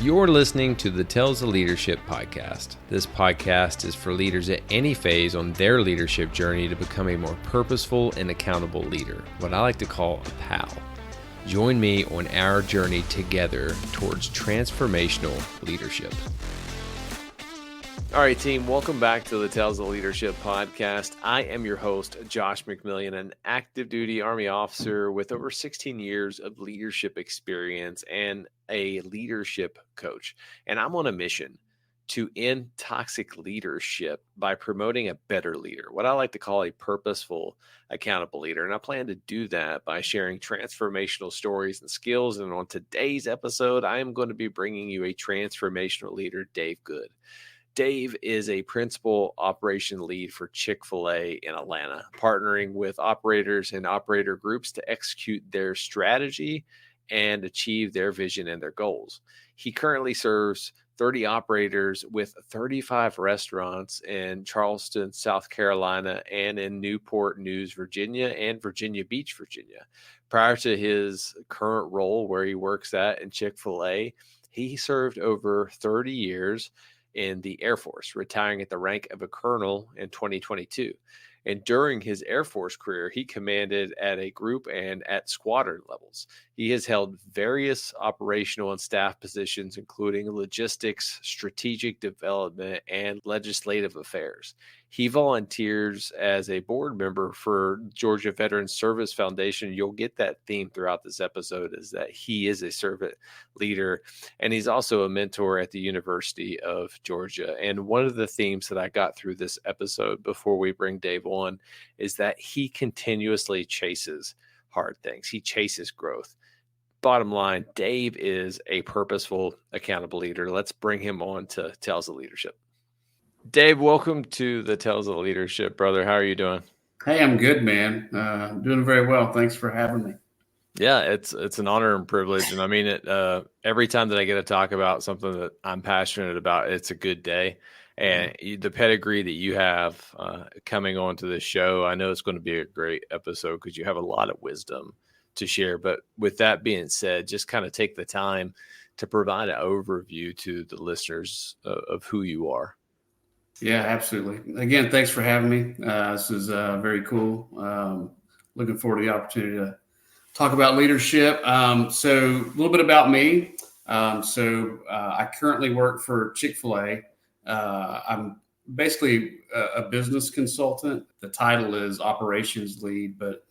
You're listening to the Tales of Leadership podcast. This podcast is for leaders at any phase on their leadership journey to become a more purposeful and accountable leader, what I like to call a PAL. Join me on our journey together towards transformational leadership. All right, team, welcome back to the Tales of Leadership podcast. I am your host, Josh McMillian, an active duty Army officer with over 16 years of leadership experience and a leadership coach. And I'm on a mission to end toxic leadership by promoting a better leader, what I like to call a purposeful, accountable leader. And I plan to do that by sharing transformational stories and skills. And on today's episode, I am going to be bringing you a transformational leader, Dave Goode. Dave is a principal operation lead for Chick-fil-A in Atlanta, partnering with operators and operator groups to execute their strategy and achieve their vision and their goals. He currently serves 30 operators with 35 restaurants in Charleston, South Carolina, and in Newport News, Virginia, and Virginia Beach, Virginia. Prior to his current role where he works at in Chick-fil-A, he served over 30 years in the Air Force, retiring at the rank of a colonel in 2022. And during his Air Force career, he commanded at a group and at squadron levels. He has held various operational and staff positions, including logistics, strategic development, and legislative affairs. He volunteers as a board member for Georgia Veterans Service Foundation. You'll get that theme throughout this episode, is that he is a servant leader, and he's also a mentor at the University of Georgia. And one of the themes that I got through this episode before we bring Dave on is that he continuously chases hard things. He chases growth. Bottom line, Dave is a purposeful, accountable leader. Let's bring him on to Tales of Leadership. Dave, welcome to the Tales of Leadership, brother. How are you doing? Hey, I'm good, man. Doing very well. Thanks for having me. Yeah, it's an honor and privilege. And I mean it every time that I get to talk about something that I'm passionate about, it's a good day. And the pedigree that you have coming onto this show, I know it's going to be a great episode because you have a lot of wisdom to share. But with that being said, just kind of take the time to provide an overview to the listeners of who you are. Yeah, absolutely. Again, thanks for having me. This is very cool. Looking forward to the opportunity to talk about leadership. So a little bit about me. I currently work for Chick-fil-A. I'm basically a business consultant. The title is operations lead, but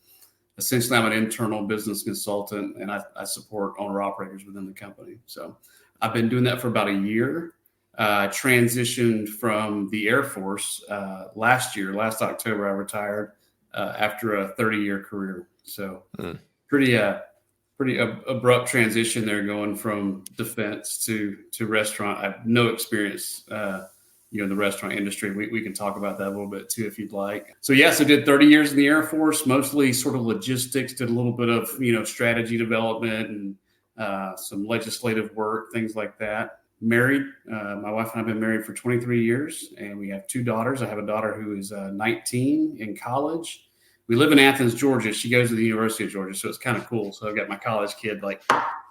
essentially I'm an internal business consultant, and I support owner-operators within the company. So I've been doing that for about a year. Transitioned from the Air Force last October. I retired after a 30-year career. So pretty abrupt transition there, going from defense to restaurant. I have no experience, in the restaurant industry. We can talk about that a little bit too, if you'd like. So yes, I did 30 years in the Air Force, mostly sort of logistics, did a little bit of, strategy development and some legislative work, things like that. Married. My wife and I have been married for 23 years, and we have two daughters. I have a daughter who is 19 in college. We live in Athens, Georgia. She goes to the University of Georgia, so it's kind of cool. So I've got my college kid like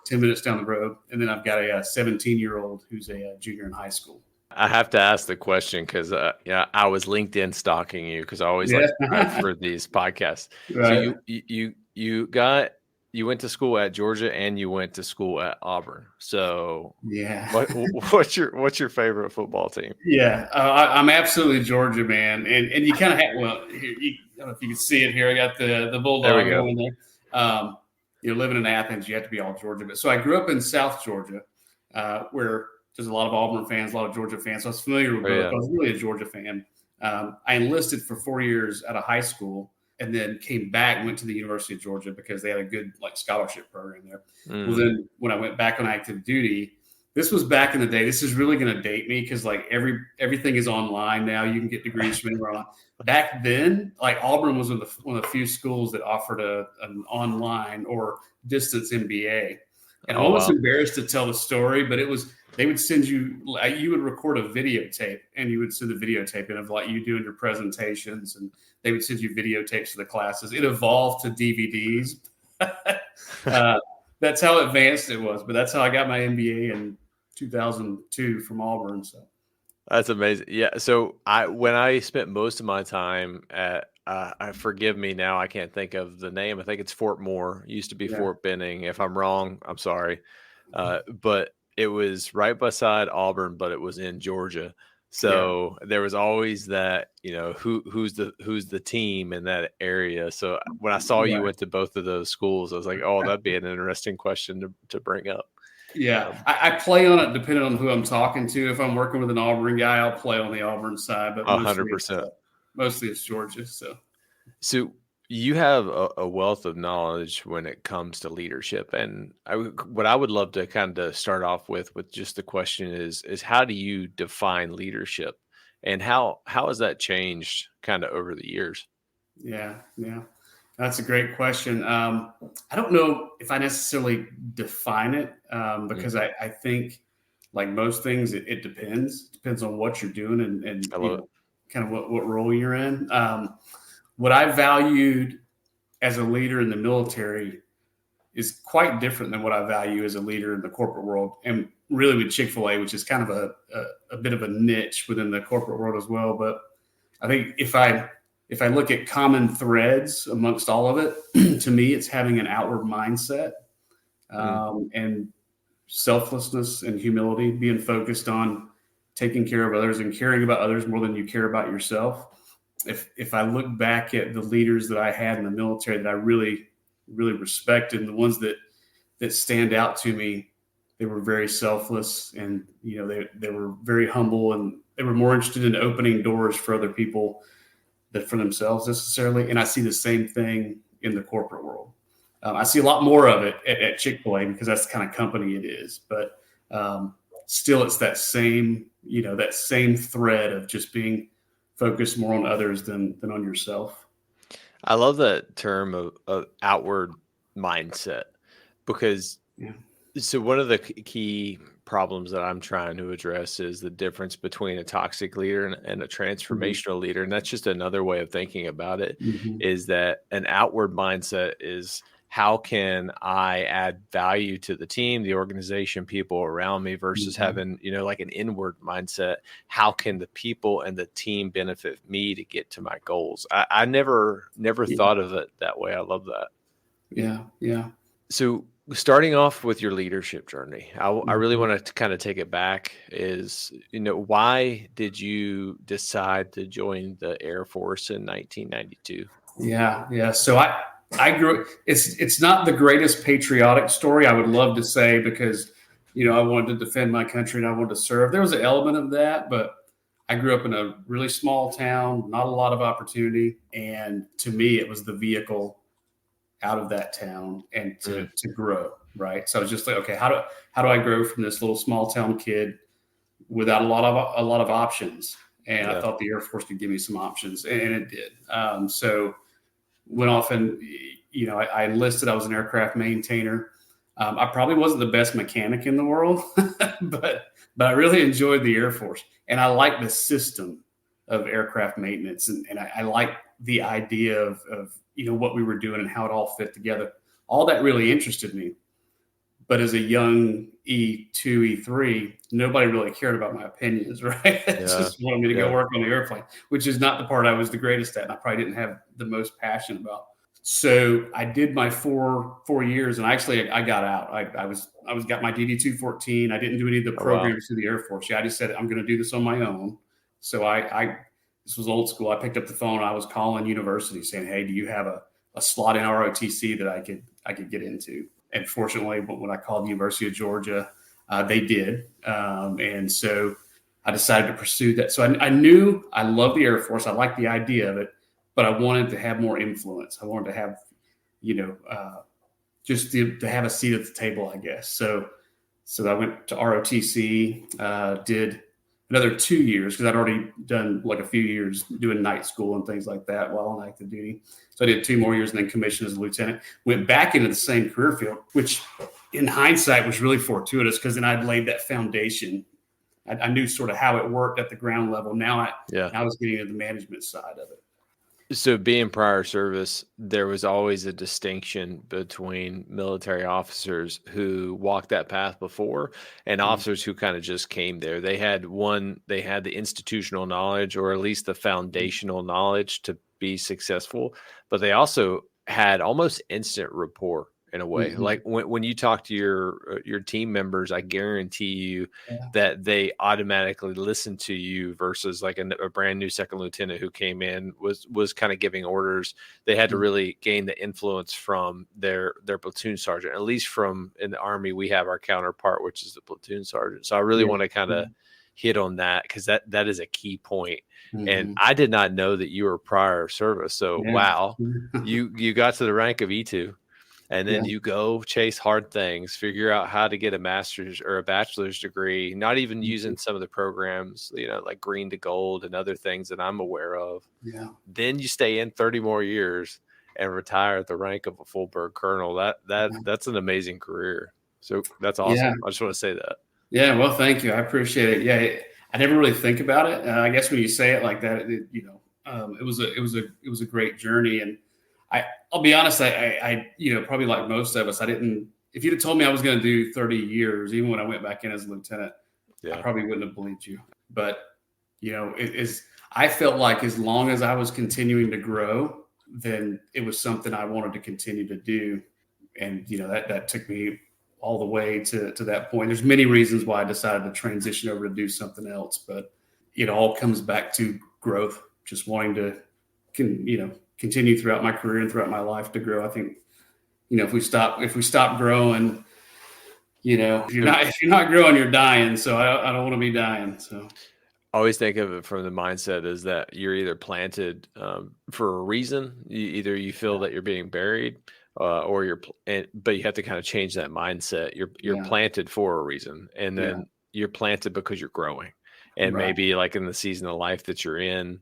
10 minutes down the road, and then I've got a 17-year-old who's a junior in high school. I have to ask the question because I was LinkedIn stalking you because I always like to prep for these podcasts. Right. So you went to school at Georgia and you went to school at Auburn. So yeah, what's your favorite football team? Yeah, I'm absolutely Georgia, man. And you kind of have, I don't know if you can see it here. I got the Bulldog going there. Living in Athens, you have to be all Georgia. But so I grew up in South Georgia, where there's a lot of Auburn fans, a lot of Georgia fans. So I was familiar with both. I was really a Georgia fan. I enlisted for 4 years out of high school, and then came back and went to the University of Georgia because they had a good scholarship program there. Well, then when I went back on active duty, this was back in the day. This is really going to date me because everything is online now. You can get degrees from anywhere online. Back then, Auburn was one of the few schools that offered an online or distance MBA. And I'm almost embarrassed to tell the story, but they would send you would record a videotape, and you would send the videotape in of you doing your presentations, and they would send you videotapes of the classes. It evolved to DVDs. That's how advanced it was, but that's how I got my MBA in 2002 from Auburn. So That's amazing. Yeah. So when I spent most of my time at, forgive me now, I can't think of the name. I think it's Fort Moore. It used to be yeah, Fort Benning. If I'm wrong, I'm sorry. But it was right beside Auburn, but it was in Georgia. yeah, So there was always that, who's the team in that area. So when I saw you right. went to both of those schools, I was like, oh, that'd be an interesting question to bring up. Yeah, I play on it depending on who I'm talking to. If I'm working with an Auburn guy, I'll play on the Auburn side, but 100%. mostly it's Georgia. So you have a wealth of knowledge when it comes to leadership, and what I would love to kind of start off with just the question is how do you define leadership, and how has that changed kind of over the years? Yeah, yeah. That's a great question. I don't know if I necessarily define it because I think, like most things, it depends. It depends on what you're doing and I love it. kind of what role you're in. What I valued as a leader in the military is quite different than what I value as a leader in the corporate world, and really with Chick-fil-A, which is kind of a bit of a niche within the corporate world as well. But I think if I look at common threads amongst all of it, to me, it's having an outward mindset and selflessness and humility, being focused on taking care of others and caring about others more than you care about yourself. If I look back at the leaders that I had in the military that I really, really respected, and the ones that stand out to me, they were very selfless, and they were very humble, and they were more interested in opening doors for other people than for themselves necessarily. And I see the same thing in the corporate world. I see a lot more of it at Chick-fil-A because that's the kind of company it is. But still, it's that same thread of just being focused more on others than on yourself. I love that term of outward mindset because so one of the key problems that I'm trying to address is the difference between a toxic leader and a transformational leader. And that's just another way of thinking about it, is that an outward mindset is how can I add value to the team, the organization, people around me versus having, like an inward mindset. How can the people and the team benefit me to get to my goals? I never thought of it that way. I love that. Yeah. Yeah. So starting off with your leadership journey, I really want to kind of take it back is, why did you decide to join the Air Force in 1992? Yeah. Yeah. So I grew, it's not the greatest patriotic story, I would love to say, because, I wanted to defend my country and I wanted to serve. There was an element of that, but I grew up in a really small town, not a lot of opportunity. And to me, it was the vehicle out of that town and to grow. Right. So I was just like, okay, how do I grow from this little small town kid without a lot of options? And I thought the Air Force could give me some options, and it did. So went off and, I enlisted. I was an aircraft maintainer. I probably wasn't the best mechanic in the world, but I really enjoyed the Air Force, and I liked the system of aircraft maintenance. And I liked the idea of what we were doing and how it all fit together. All that really interested me. But as a young E2, E3, nobody really cared about my opinions, right? They just wanted me to go work on the airplane, which is not the part I was the greatest at, and I probably didn't have the most passion about. So I did my four years, and actually I got out. I got my DD-214. I didn't do any of the programs through the Air Force. Yeah, I just said I'm going to do this on my own. So this was old school. I picked up the phone. I was calling universities saying, "Hey, do you have a slot in ROTC that I could get into?" And fortunately, when I called the University of Georgia, they did. And so I decided to pursue that. So I knew I loved the Air Force. I liked the idea of it, but I wanted to have more influence. I wanted to have, just to have a seat at the table, I guess. So I went to ROTC, did another 2 years because I'd already done like a few years doing night school and things like that while on active duty. So I did 2 more years and then commissioned as a lieutenant. Went back into the same career field, which in hindsight was really fortuitous because then I'd laid that foundation. I knew sort of how it worked at the ground level. Now I was getting into the management side of it. So being prior service, there was always a distinction between military officers who walked that path before and Mhm. officers who kind of just came there. They had the institutional knowledge or at least the foundational knowledge to be successful, but they also had almost instant rapport in a way. Mhm. Like when you talk to your team members, I guarantee you Yeah. that they automatically listen to you versus like a brand new second lieutenant who came in was kind of giving orders. They had to Mhm. really gain the influence from their platoon sergeant. At least from in the Army, we have our counterpart, which is the platoon sergeant. So I really Yeah. want to kind of hit on that because that is a key point. And Mhm. I did not know that you were prior service. So Yeah. wow, you got to the rank of E2. And then Yeah. you go chase hard things, figure out how to get a master's or a bachelor's degree, not even Mhm. using some of the programs, like Green to Gold and other things that I'm aware of. Yeah. Then you stay in 30 more years and retire at the rank of a full bird colonel. That's an amazing career. So that's Yeah. awesome. I just want to say that. Yeah. Well, thank you. I appreciate it. Yeah. I never really think about it. I guess when you say it like that, it was a great journey. And I'll be honest, probably like most of us, I didn't, if you'd have told me I was going to do 30 years, even when I went back in as a lieutenant, I Yeah. probably wouldn't have believed you. But, I felt like as long as I was continuing to grow, then it was something I wanted to continue to do. And, that took me all the way to that point. There's many reasons why I decided to transition over to do something else, but it all comes back to growth, just wanting to, continue throughout my career and throughout my life to grow. I think, if we stop growing, if you're not growing, you're dying. So I don't want to be dying. So I always think of it from the mindset is that you're either planted for a reason. Either you feel that you're being buried, or but you have to kind of change that mindset. You're yeah, planted for a reason, and yeah, then you're planted because you're growing. And right. maybe like in the season of life that you're in,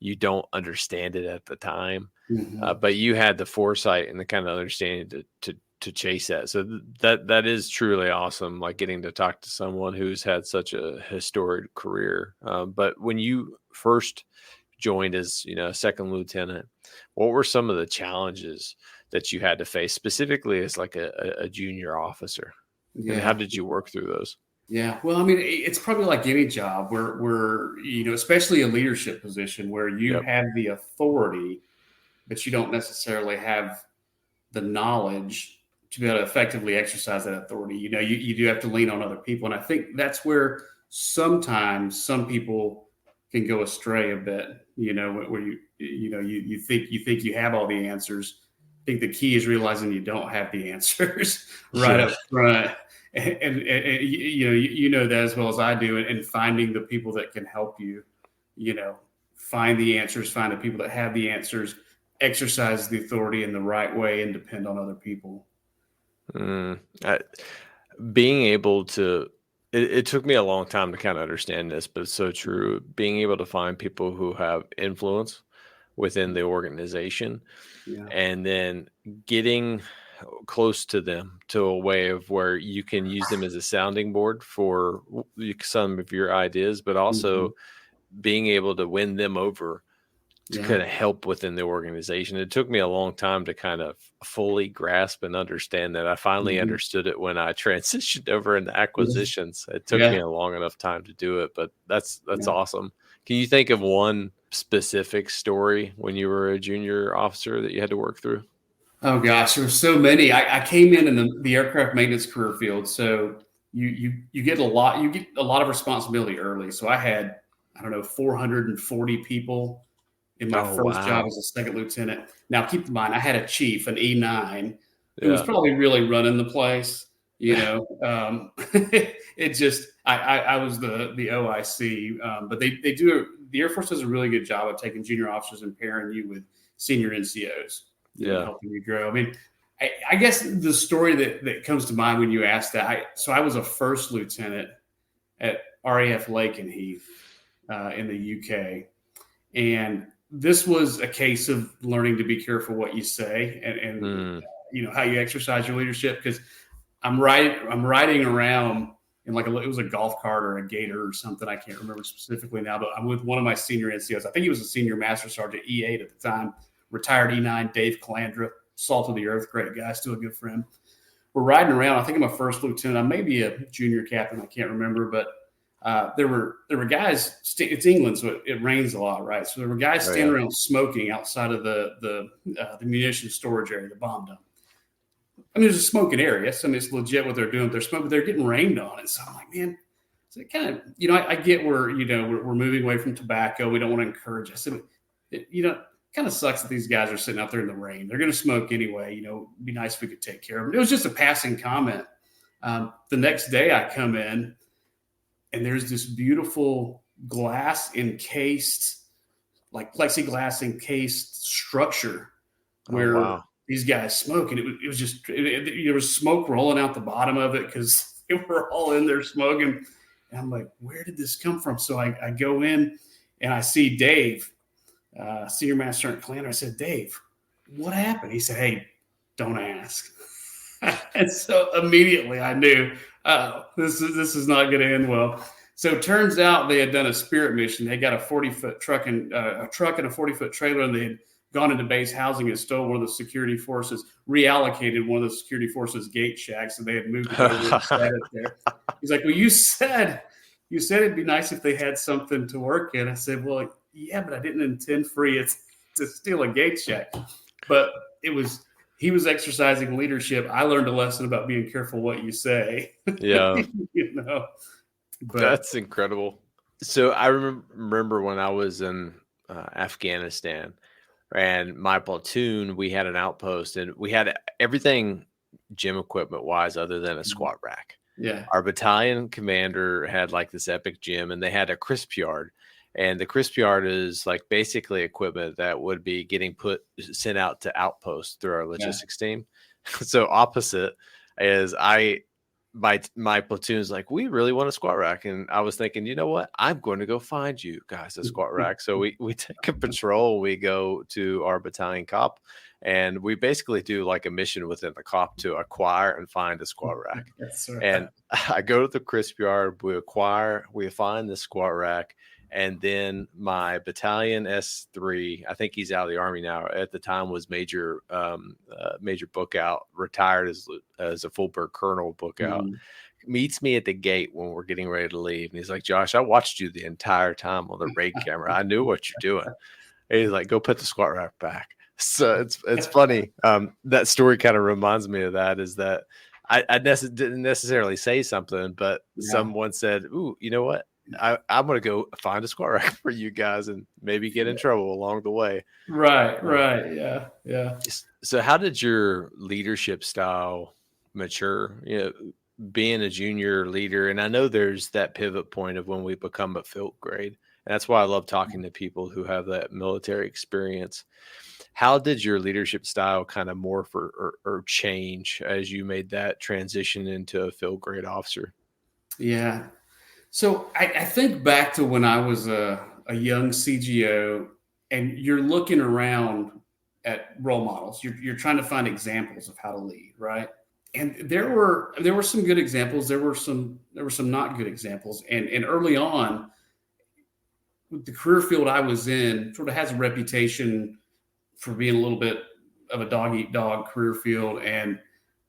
you don't understand it at the time, Mm-hmm. but you had the foresight and the kind of understanding to chase that. So that is truly awesome. Like getting to talk to someone who's had such a historic career. But when you first joined as a second lieutenant, what were some of the challenges that you had to face specifically as like a junior officer, and how Yeah. did you work through those? Yeah. Well, I mean, it's probably like any job where, especially a leadership position where you Yep. have the authority, but you don't necessarily have the knowledge to be able to effectively exercise that authority. You do have to lean on other people. And I think that's where sometimes some people can go astray a bit, where you think you have all the answers. I think the key is realizing you don't have the answers right Yeah. up front. And you know that as well as I do, and finding the people that can help you, find the answers, find the people that have the answers, exercise the authority in the right way, and depend on other people. Being able to, it took me a long time to kind of understand this, but it's so true. Being able to find people who have influence within the organization Yeah. and then getting close to them to a way of where you can use them as a sounding board for some of your ideas, but Mm-hmm. also being able to win them over to Yeah. kind of help within the organization. It took me a long time to kind of fully grasp and understand that. I finally Mm-hmm. understood it when I transitioned over into acquisitions. It took me Yeah. a long enough time to do it, but that's Yeah. awesome. Can you think of one specific story when you were a junior officer that you had to work through? Oh gosh, there were so many. I came in the aircraft maintenance career field, so you get a lot of responsibility early. So I don't know 440 people in my Oh, first job wow. as a second lieutenant. Now keep in mind, I had a chief, an E9, who was Yeah. probably really running the place. It just I was the OIC, but the Air Force does a really good job of taking junior officers and pairing you with senior NCOs. Yeah. Helping you grow. I mean, I guess the story that comes to mind when you ask that, I was a first lieutenant at RAF Lakenheath in the UK, and this was a case of learning to be careful what you say and how you exercise your leadership, because I'm riding around in it was a golf cart or a gator or something. I can't remember specifically now, but I'm with one of my senior NCOs. I think he was a senior master sergeant, E8 at the time, retired E9, Dave Calandra, salt of the earth, great guy, still a good friend. We're riding around. I think I'm a first lieutenant. I may be a junior captain. I can't remember, but there were guys. It's England, so it rains a lot, right? So there were guys standing around smoking outside of the munitions storage area, the bomb dump. I mean, there's a smoking area, so it's legit what they're doing. They're smoking, they're getting rained on. And so I'm like, man, so it kind of, I get where, we're moving away from tobacco. We don't want to encourage. I said, it kind of sucks that these guys are sitting out there in the rain. They're going to smoke anyway. It'd be nice if we could take care of them. It was just a passing comment. The next day I come in and there's this beautiful glass encased, like plexiglass encased structure where these guys smoke, and it was just there was smoke rolling out the bottom of it because they were all in there smoking. And I'm like, where did this come from? So I go in and I see Dave, Senior Master Sergeant Calandra. I said, Dave, what happened? He said, hey, don't ask. And so immediately I knew this is not going to end well. So it turns out they had done a spirit mission. They got a 40-foot truck and a 40-foot trailer, and they had gone into base housing and stole one of the security forces, reallocated one of the security forces' gate shacks, and they had moved it over and set it there. He's like, well, you said it'd be nice if they had something to work in. I said, well, yeah, but I didn't intend for you to steal a gate shack. But he was exercising leadership. I learned a lesson about being careful what you say. Yeah. But that's incredible. So I remember when I was in Afghanistan, and my platoon, we had an outpost, and we had everything gym equipment wise other than a squat rack. Yeah. Our battalion commander had like this epic gym, and they had a crisp yard. And the crisp yard is like basically equipment that would be getting sent out to outposts through our logistics team. So opposite is my platoon's like, we really want a squat rack. And I was thinking, you know what? I'm going to go find you guys a squat rack. So we take a patrol. We go to our battalion cop, and we basically do like a mission within the cop to acquire and find a squat rack. And I go to the crisp yard. We find the squat rack. And then my battalion S3, I think he's out of the Army now. At the time was Major Bookout, retired as a full-bird colonel Bookout, meets me at the gate when we're getting ready to leave. And he's like, Josh, I watched you the entire time on the raid camera. I knew what you're doing. And he's like, go put the squat rack back. So it's funny. That story kind of reminds me of that, is that I didn't necessarily say something, but someone said, ooh, you know what? I'm going to go find a squat rack for you guys and maybe get in trouble along the way. Right. Yeah. So how did your leadership style mature? Being a junior leader, and I know there's that pivot point of when we become a field grade. And that's why I love talking to people who have that military experience. How did your leadership style kind of morph or change as you made that transition into a field grade officer? Yeah. So I think back to when I was a young CGO, and you're looking around at role models. You're trying to find examples of how to lead, right? And there were some good examples. There were some not good examples. And early on, the career field I was in sort of has a reputation for being a little bit of a dog eat dog career field. And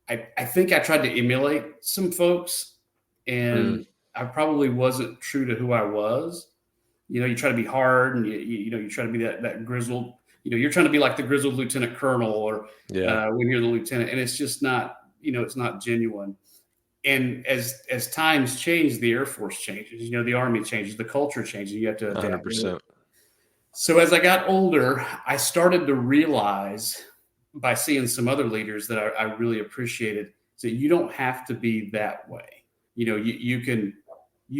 I think I tried to emulate some folks, and I probably wasn't true to who I was. You try to be hard, and you try to be that grizzled, you're trying to be like the grizzled lieutenant colonel or when you're the lieutenant, and it's just not, it's not genuine. And as times change, the Air Force changes, the Army changes, the culture changes. You have to adapt. 100%. So as I got older, I started to realize by seeing some other leaders that I really appreciated, that you don't have to be that way. You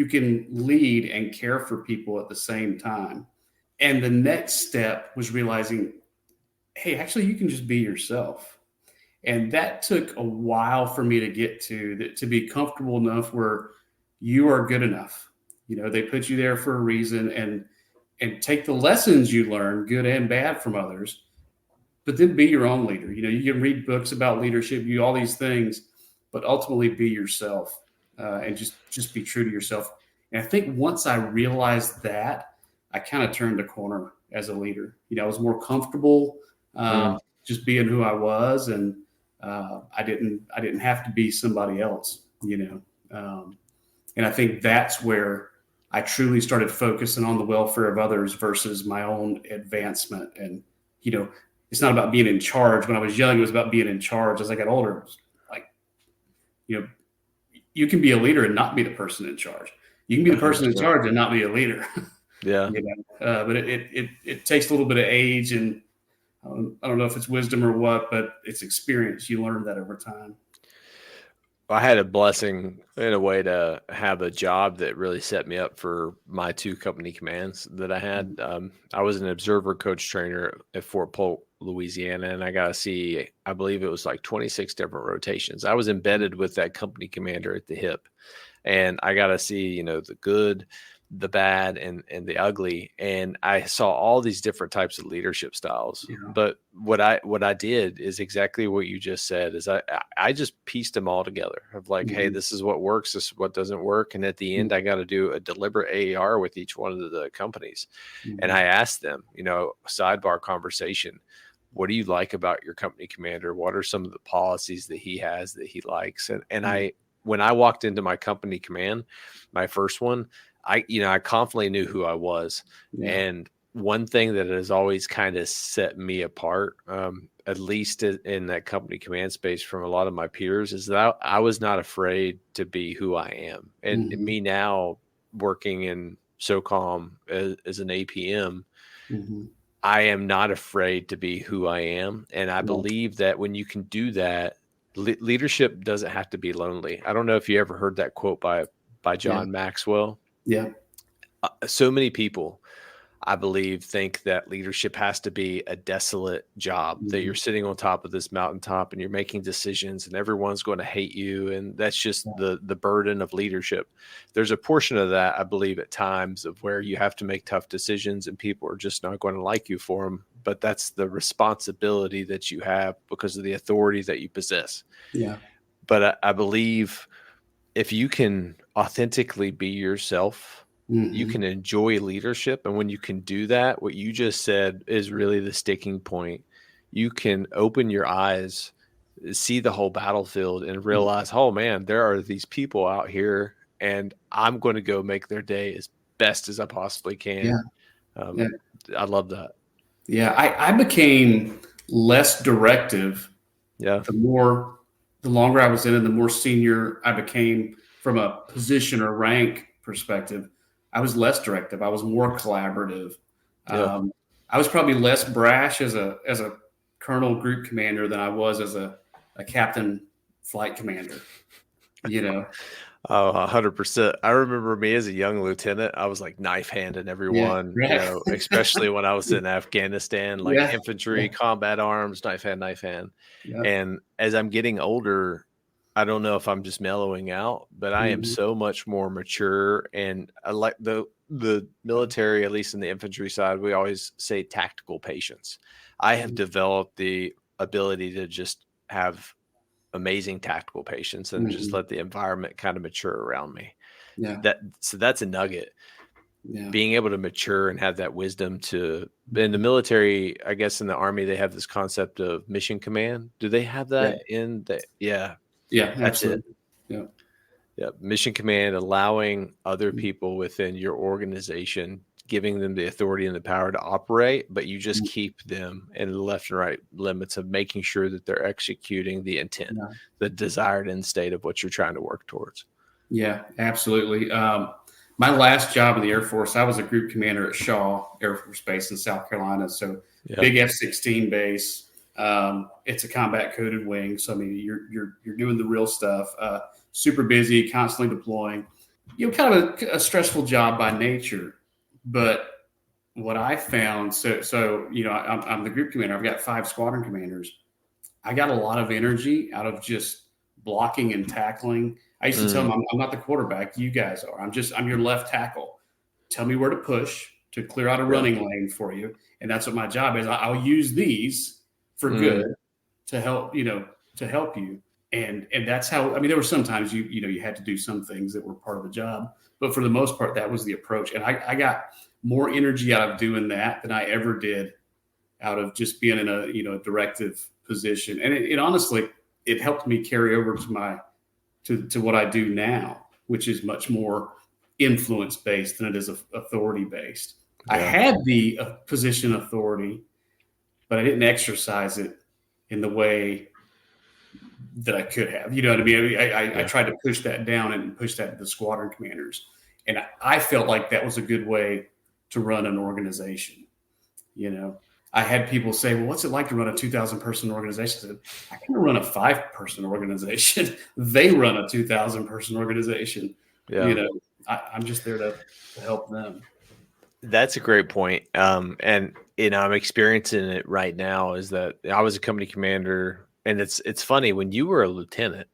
can lead and care for people at the same time. And the next step was realizing, hey, actually, you can just be yourself. And that took a while for me to get to be comfortable enough where you are good enough. They put you there for a reason, and take the lessons you learn, good and bad, from others, but then be your own leader. You can read books about leadership, all these things, but ultimately be yourself. and just be true to yourself. And I think once I realized that, I kind of turned the corner as a leader. I was more comfortable just being who I was, and I didn't have to be somebody else. And I think that's where I truly started focusing on the welfare of others versus my own advancement. And it's not about being in charge. When I was young, it was about being in charge. As I got older, it was like, you can be a leader and not be the person in charge. You can be the person in charge and not be a leader. Yeah. But it takes a little bit of age, and I don't know if it's wisdom or what, but it's experience. You learn that over time. I had a blessing in a way to have a job that really set me up for my 2 company commands that I had. I was an observer coach trainer at Fort Polk, Louisiana, and I got to see, I believe it was like 26 different rotations. I was embedded with that company commander at the hip, and I got to see, the good, the bad, and the ugly. And I saw all these different types of leadership styles. Yeah. But what I did is exactly what you just said, is I just pieced them all together of like, hey, this is what works, this is what doesn't work. And at the end, I got to do a deliberate AER with each one of the companies. And I asked them, sidebar conversation, what do you like about your company commander? What are some of the policies that he has that he likes? And when I walked into my company command, my first one, I confidently knew who I was. Yeah. And one thing that has always kind of set me apart, at least in that company command space from a lot of my peers, is that I was not afraid to be who I am. And me now working in SOCOM as an APM, I am not afraid to be who I am. And I believe that when you can do that, leadership doesn't have to be lonely. I don't know if you ever heard that quote by John Maxwell. Yeah. So many people, I believe, think that leadership has to be a desolate job, that you're sitting on top of this mountaintop and you're making decisions and everyone's going to hate you. And that's just the burden of leadership. There's a portion of that, I believe, at times of where you have to make tough decisions and people are just not going to like you for them. But that's the responsibility that you have because of the authority that you possess. Yeah. But I believe if you can authentically be yourself, you can enjoy leadership. And when you can do that, what you just said is really the sticking point. You can open your eyes, see the whole battlefield and realize, oh man, there are these people out here and I'm going to go make their day as best as I possibly can. Yeah. I love that. Yeah. I became less directive. Yeah. The longer I was in it, the more senior I became from a position or rank perspective. I was less directive. I was more collaborative. Yeah. I was probably less brash as a colonel group commander than I was as a captain flight commander. Oh, 100%. I remember me as a young lieutenant, I was like knife handing everyone, especially when I was in Afghanistan, like infantry, combat arms, knife hand. Yeah. And as I'm getting older, I don't know if I'm just mellowing out, but I am so much more mature. And I like the military, at least in the infantry side, we always say tactical patience. I have developed the ability to just have amazing tactical patience and just let the environment kind of mature around me. Yeah. So that's a nugget. Yeah. Being able to mature and have that wisdom in the military, I guess in the Army, they have this concept of mission command. Do they have that in the, Yeah, that's absolutely. It. Yeah. Mission command, allowing other people within your organization, giving them the authority and the power to operate, but you just keep them in the left and right limits of making sure that they're executing the intent, the desired end state of what you're trying to work towards. Yeah, absolutely. My last job in the Air Force, I was a group commander at Shaw Air Force Base in South Carolina. So big F-16 base. It's a combat coded wing. So, I mean, you're doing the real stuff, super busy, constantly deploying, kind of a stressful job by nature. But what I found, I'm the group commander. I've got 5 squadron commanders. I got a lot of energy out of just blocking and tackling. I used to tell them, I'm not the quarterback. You guys are. I'm your left tackle. Tell me where to push to clear out a running lane for you. And that's what my job is. I'll use these for good to help, to help you. And that's how, I mean, there were some times you had to do some things that were part of the job, but for the most part, that was the approach. And I got more energy out of doing that than I ever did out of just being in a, a directive position. And it honestly, it helped me carry over to what I do now, which is much more influence based than it is authority based. Yeah. I had the position authority, but I didn't exercise it in the way that I could have. You know what I mean? I tried to push that down and push that to the squadron commanders. And I felt like that was a good way to run an organization. I had people say, well, what's it like to run a 2,000 person organization? I said, I can run a 5-person organization. They run a 2,000 person organization. Yeah. I'm just there to help them. That's a great point. And I'm experiencing it right now is that I was a company commander, and it's funny, when you were a lieutenant,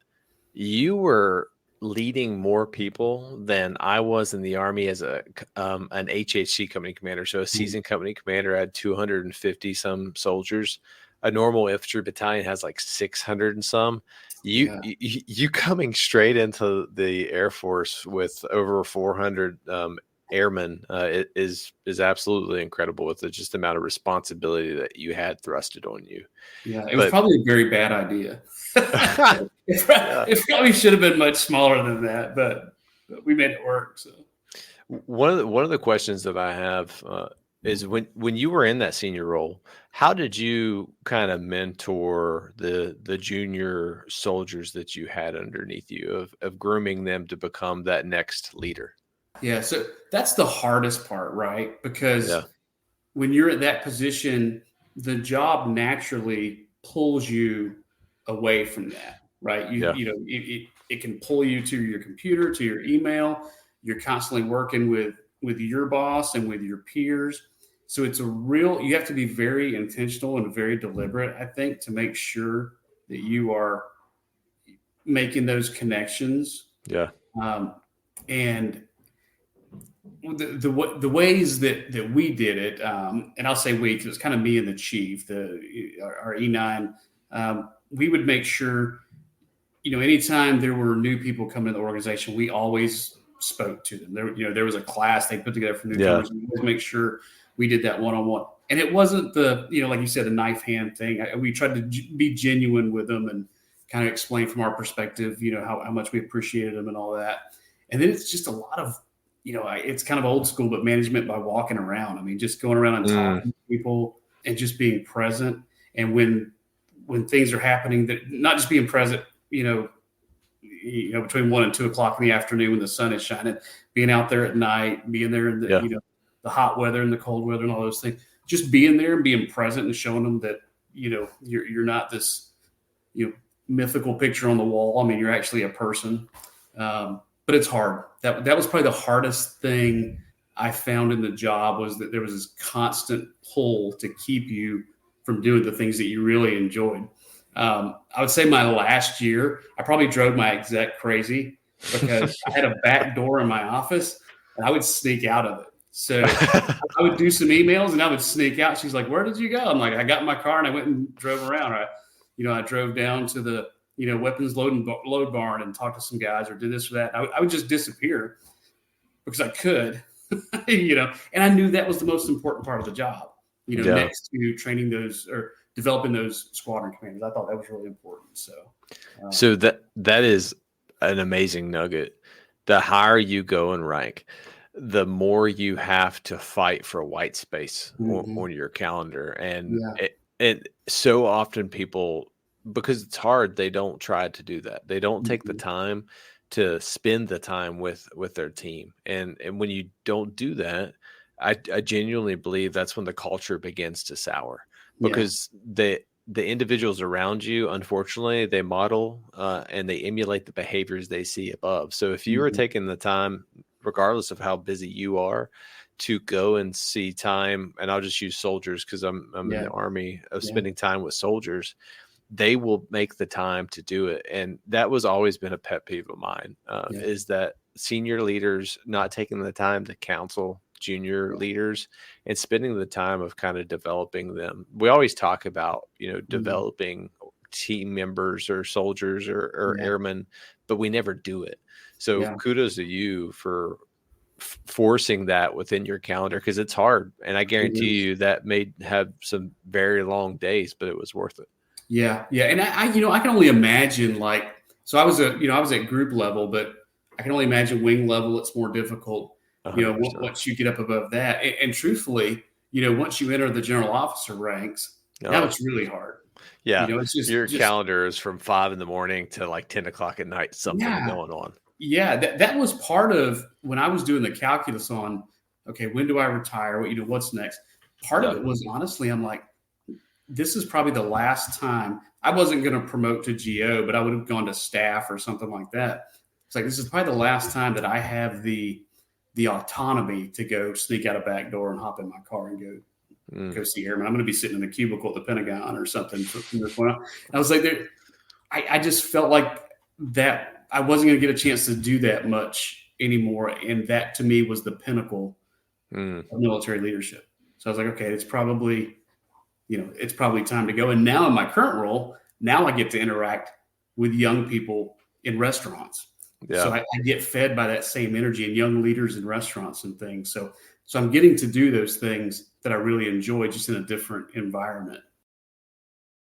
you were leading more people than I was in the Army as an HHC company commander. So a seasoned company commander had 250 some soldiers. A normal infantry battalion has like 600 and some. You coming straight into the Air Force with over 400 airmen is absolutely incredible with the just amount of responsibility that you had thrusted on you. Yeah, it was probably a very bad idea. It probably should have been much smaller than that, but we made it work. So one of the questions that I have is when you were in that senior role, how did you kind of mentor the junior soldiers that you had underneath you of grooming them to become that next leader? Yeah, so that's the hardest part, right? Because when you're at that position, the job naturally pulls you away from that, right? It can pull you to your computer, to your email. You're constantly working with your boss and with your peers. So it's you have to be very intentional and very deliberate, I think, to make sure that you are making those connections. Yeah. And the ways that we did it, and I'll say we, because it's kind of me and the chief, our E9, we would make sure, anytime there were new people coming to the organization, we always spoke to them. There was a class they put together for newcomers. We always make sure we did that one-on-one. And it wasn't like you said, the knife hand thing. We tried to be genuine with them and kind of explain from our perspective, how much we appreciated them and all that. And then it's just a lot of, it's kind of old school, but management by walking around. I mean, just going around and talking to people and just being present. And when things are happening, that not just being present, between 1 and 2 o'clock in the afternoon when the sun is shining, being out there at night, being there in the, the hot weather and the cold weather and all those things, just being there and being present and showing them that, you're not this, mythical picture on the wall. I mean, you're actually a person. But it's hard. That was probably the hardest thing I found in the job, was that there was this constant pull to keep you from doing the things that you really enjoyed. I would say my last year, I probably drove my exec crazy because I had a back door in my office and I would sneak out of it. So I would do some emails and I would sneak out. She's like, "Where did you go?" I'm like, "I got in my car and I went and drove around." I drove down to the weapons load barn and talk to some guys, or did this or that. I would just disappear because I could, and I knew that was the most important part of the job, next to training those or developing those squadron commanders. I thought that was really important. So that is an amazing nugget. The higher you go in rank, the more you have to fight for white space on your calendar. And it so often people, because it's hard, they don't try to do that. They don't take the time to spend the time with their team. And when you don't do that, I genuinely believe that's when the culture begins to sour, because the individuals around you, unfortunately, they model and they emulate the behaviors they see above. So if you are taking the time, regardless of how busy you are, to go and see time, and I'll just use soldiers because I'm in the Army, of spending time with soldiers, they will make the time to do it. And that was always been a pet peeve of mine, is that senior leaders not taking the time to counsel junior leaders and spending the time of kind of developing them. We always talk about, developing team members or soldiers or Yeah. airmen, but we never do it. So Yeah. kudos to you for forcing that within your calendar, because it's hard. And I It guarantee is. you that may have some very long days, but it was worth it. Yeah. Yeah. And I can only imagine, like, so I was at group level, but I can only imagine wing level. It's more difficult, 100%. once you get up above that. And truthfully, once you enter the general officer ranks, now Oh, it's really hard. yeah. It's Your just, calendar is from 5 a.m. to like 10 o'clock at night, something yeah. going on. Yeah. That was part of when I was doing the calculus on, okay, when do I retire? What's next? Part of it was, honestly, I'm like, this is probably the last time. I wasn't going to promote to GO, but I would have gone to staff or something like that. It's like, this is probably the last time that I have the autonomy to go sneak out a back door and hop in my car and go see airmen. I'm going to be sitting in a cubicle at the Pentagon or something from this point on. I was like, I just felt like that I wasn't going to get a chance to do that much anymore. And that, to me, was the pinnacle of military leadership. So I was like, okay, it's probably time to go. And now in my current role, now I get to interact with young people in restaurants. Yeah. So I get fed by that same energy and young leaders in restaurants and things. So I'm getting to do those things that I really enjoy, just in a different environment.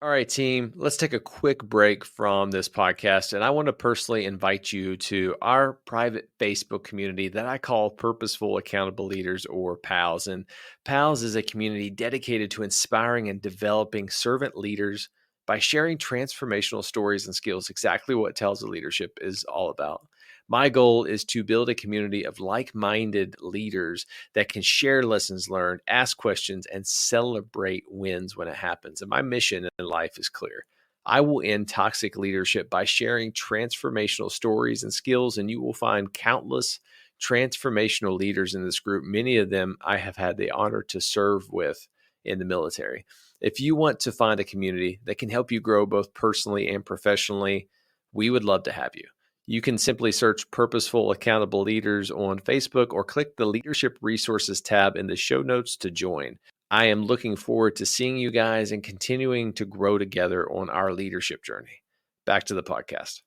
All right, team, let's take a quick break from this podcast. And I want to personally invite you to our private Facebook community that I call Purposeful Accountable Leaders, or PALS. And PALS is a community dedicated to inspiring and developing servant leaders by sharing transformational stories and skills, exactly what Tales of Leadership is all about. My goal is to build a community of like-minded leaders that can share lessons learned, ask questions, and celebrate wins when it happens. And my mission in life is clear. I will end toxic leadership by sharing transformational stories and skills, and you will find countless transformational leaders in this group. Many of them I have had the honor to serve with in the military. If you want to find a community that can help you grow both personally and professionally, we would love to have you. You can simply search Purposeful Accountable Leaders on Facebook or click the Leadership Resources tab in the show notes to join. I am looking forward to seeing you guys and continuing to grow together on our leadership journey. Back to the podcast.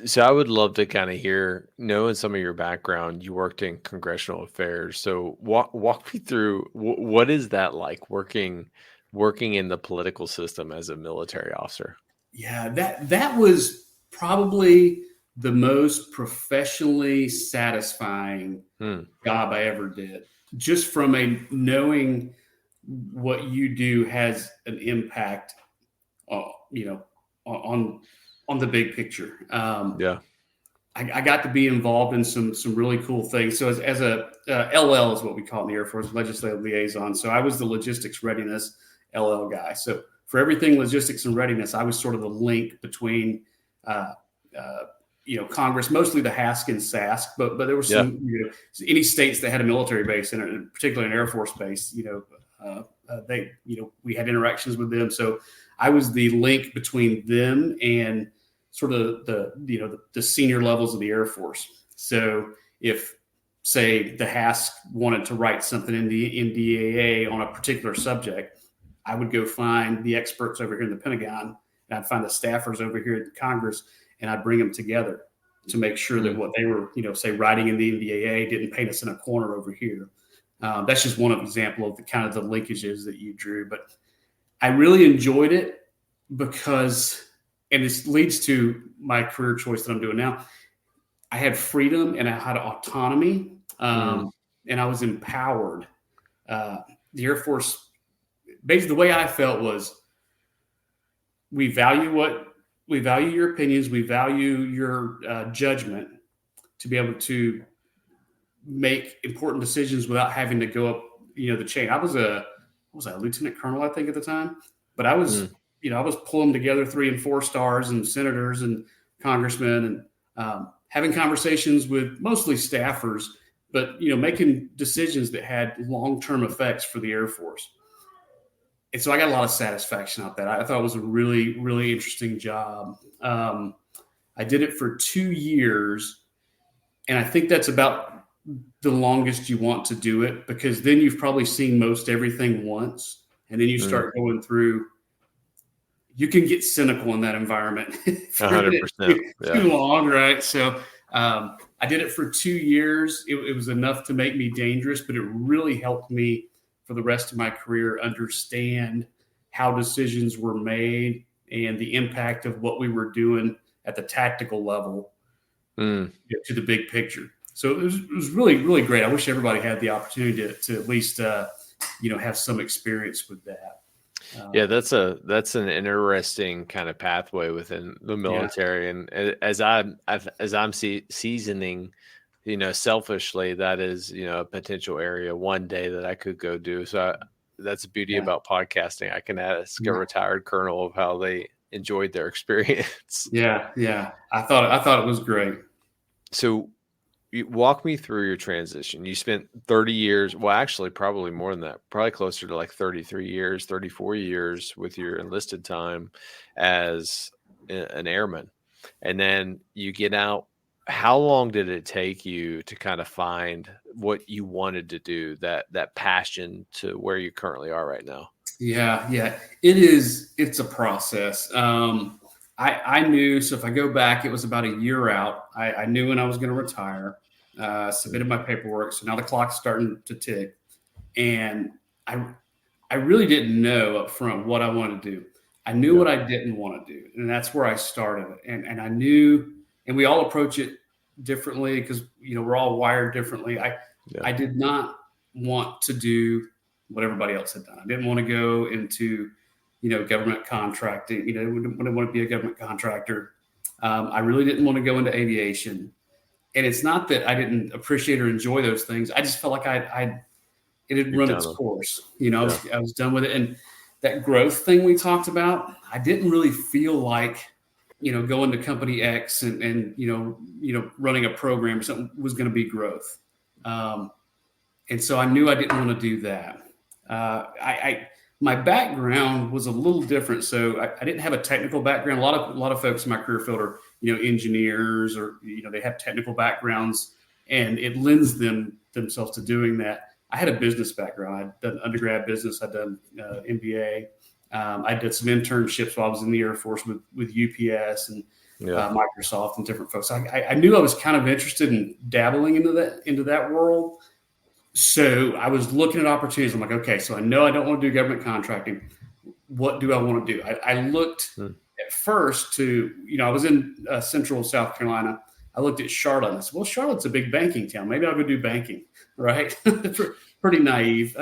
So I would love to kind of hear, knowing some of your background, you worked in congressional affairs. So walk me through, what is that like, working in the political system as a military officer? Yeah, that was probably the most professionally satisfying job I ever did. Just from knowing what you do has an impact, on the big picture. Yeah. I got to be involved in some really cool things. So as a LL is what we call it in the Air Force, legislative liaison. So I was the logistics readiness LL guy. So for everything logistics and readiness, I was sort of the link between Congress, mostly the HASC and SASC, but there were some, any states that had a military base in it, particularly an Air Force base, we had interactions with them. So I was the link between them and sort of the senior levels of the Air Force. So if, say, the HASC wanted to write something in the NDAA on a particular subject, I would go find the experts over here in the Pentagon, and I'd find the staffers over here at Congress, and I'd bring them together to make sure that what they were, say, writing in the NDAA didn't paint us in a corner over here. That's just one example of the kind of the linkages that you drew. But I really enjoyed it because, and this leads to my career choice that I'm doing now, I had freedom and I had autonomy, and I was empowered. The Air Force, basically the way I felt was, we value your opinions, we value your judgment to be able to make important decisions without having to go up, the chain. I was a lieutenant colonel, I think, at the time, but I was, I was pulling together 3 and 4 stars and senators and congressmen and having conversations with mostly staffers, but, making decisions that had long-term effects for the Air Force. And so I got a lot of satisfaction out of that. I thought it was a really, really interesting job. I did it for 2 years, and I think that's about the longest you want to do it, because then you've probably seen most everything once, and then you start going through, you can get cynical in that environment. 100%. Too long, right? So I did it for 2 years. It was enough to make me dangerous, but it really helped me for the rest of my career understand how decisions were made and the impact of what we were doing at the tactical level to the big picture. So it was really, really great. I wish everybody had the opportunity to at least, have some experience with that. Yeah, that's an interesting kind of pathway within the military. And as I'm seasoning, selfishly, that is, a potential area one day that I could go do. So that's the beauty about podcasting. I can ask a retired colonel of how they enjoyed their experience. Yeah. I thought it was great. So you walk me through your transition. You spent 30 years, well, actually probably more than that, probably closer to like 33 years, 34 years with your enlisted time as an airman. And then you get out. How long did it take you to kind of find what you wanted to do, that passion to where you currently are right now? Yeah. It's a process. I knew, so if I go back, it was about a year out. I knew when I was going to retire, submitted my paperwork. So now the clock's starting to tick. And I really didn't know up front what I wanted to do. I knew what I didn't want to do. And that's where I started. And I knew, and we all approach it differently because, we're all wired differently. I did not want to do what everybody else had done. I didn't want to go into, government contracting, wouldn't want to be a government contractor. I really didn't want to go into aviation. And it's not that I didn't appreciate or enjoy those things. I just felt like it had run its course. I was done with it. And that growth thing we talked about, I didn't really feel like, going to company X and running a program or something was going to be growth. And so I knew I didn't want to do that. My background was a little different. So I didn't have a technical background. A lot of folks in my career field are, engineers or, they have technical backgrounds and it lends themselves to doing that. I had a business background. I'd done undergrad business. I'd done MBA. I did some internships while I was in the Air Force with UPS and Microsoft and different folks. I knew I was kind of interested in dabbling into that world. So I was looking at opportunities. I'm like, okay, so I know I don't want to do government contracting. What do I want to do? I looked at first to, I was in central South Carolina. I looked at Charlotte. And I said, well, Charlotte's a big banking town. Maybe I'll go do banking, right? Pretty naive.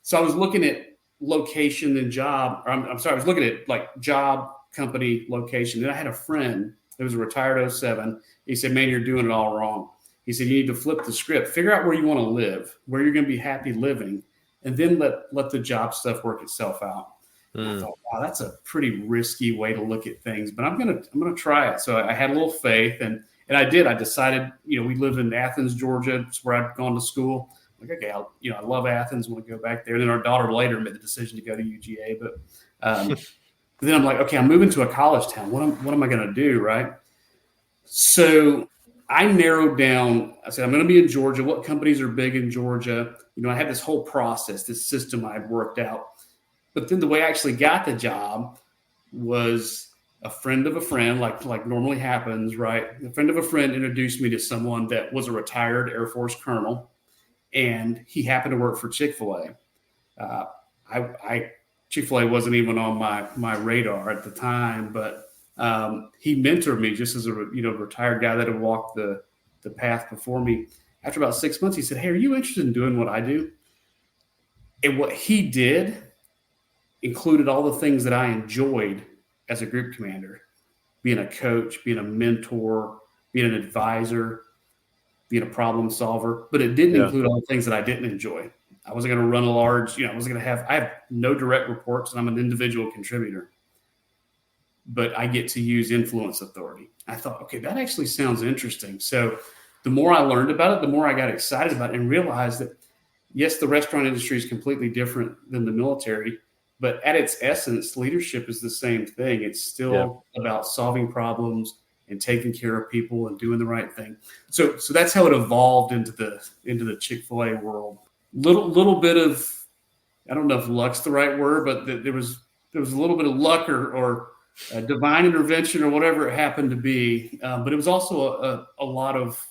So I was looking at location and job. I was looking at like job, company, location. And I had a friend that was a retired 07. He said, man, you're doing it all wrong. He said, you need to flip the script, figure out where you want to live, where you're going to be happy living, and then let the job stuff work itself out. I thought, wow, that's a pretty risky way to look at things, but I'm going to try it. So I had a little faith and I did. I decided, we live in Athens, Georgia. It's where I'd gone to school. Like, okay, I love Athens. Want to go back there. And then our daughter later made the decision to go to UGA, but then I'm like, okay, I'm moving to a college town. What am I going to do? Right. So I narrowed down. I said, I'm going to be in Georgia. What companies are big in Georgia? I had this whole process, this system I had worked out. But then the way I actually got the job was a friend of a friend, like normally happens, right? A friend of a friend introduced me to someone that was a retired Air Force colonel, and he happened to work for Chick-fil-A. Chick-fil-A wasn't even on my radar at the time, but he mentored me just as a retired guy that had walked the path before me. After about 6 months, he said, hey, are you interested in doing what I do? And what he did included all the things that I enjoyed as a group commander, being a coach, being a mentor, being an advisor, being a problem solver, but it didn't include all the things that I didn't enjoy. I wasn't going to run a large, I have no direct reports and I'm an individual contributor, but I get to use influence authority. I thought, okay, that actually sounds interesting. So the more I learned about it, the more I got excited about it and realized that, yes, the restaurant industry is completely different than the military, but at its essence, leadership is the same thing. It's still about solving problems and taking care of people and doing the right thing. So that's how it evolved into the Chick-fil-A world. Little bit of, I don't know if luck's the right word, but there was there was a little bit of luck or divine intervention or whatever it happened to be. But it was also a lot of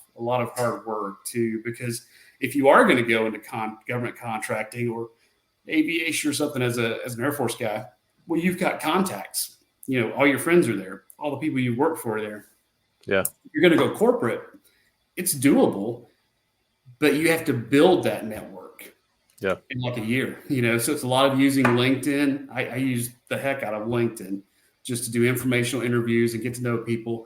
hard work too, because if you are going to go into government contracting or aviation or something as an Air Force guy, well, you've got contacts. All your friends are there. All the people you work for are there. Yeah. You're going to go corporate. It's doable, but you have to build that network. Yeah. In like a year, so it's a lot of using LinkedIn. I use the heck out of LinkedIn just to do informational interviews and get to know people,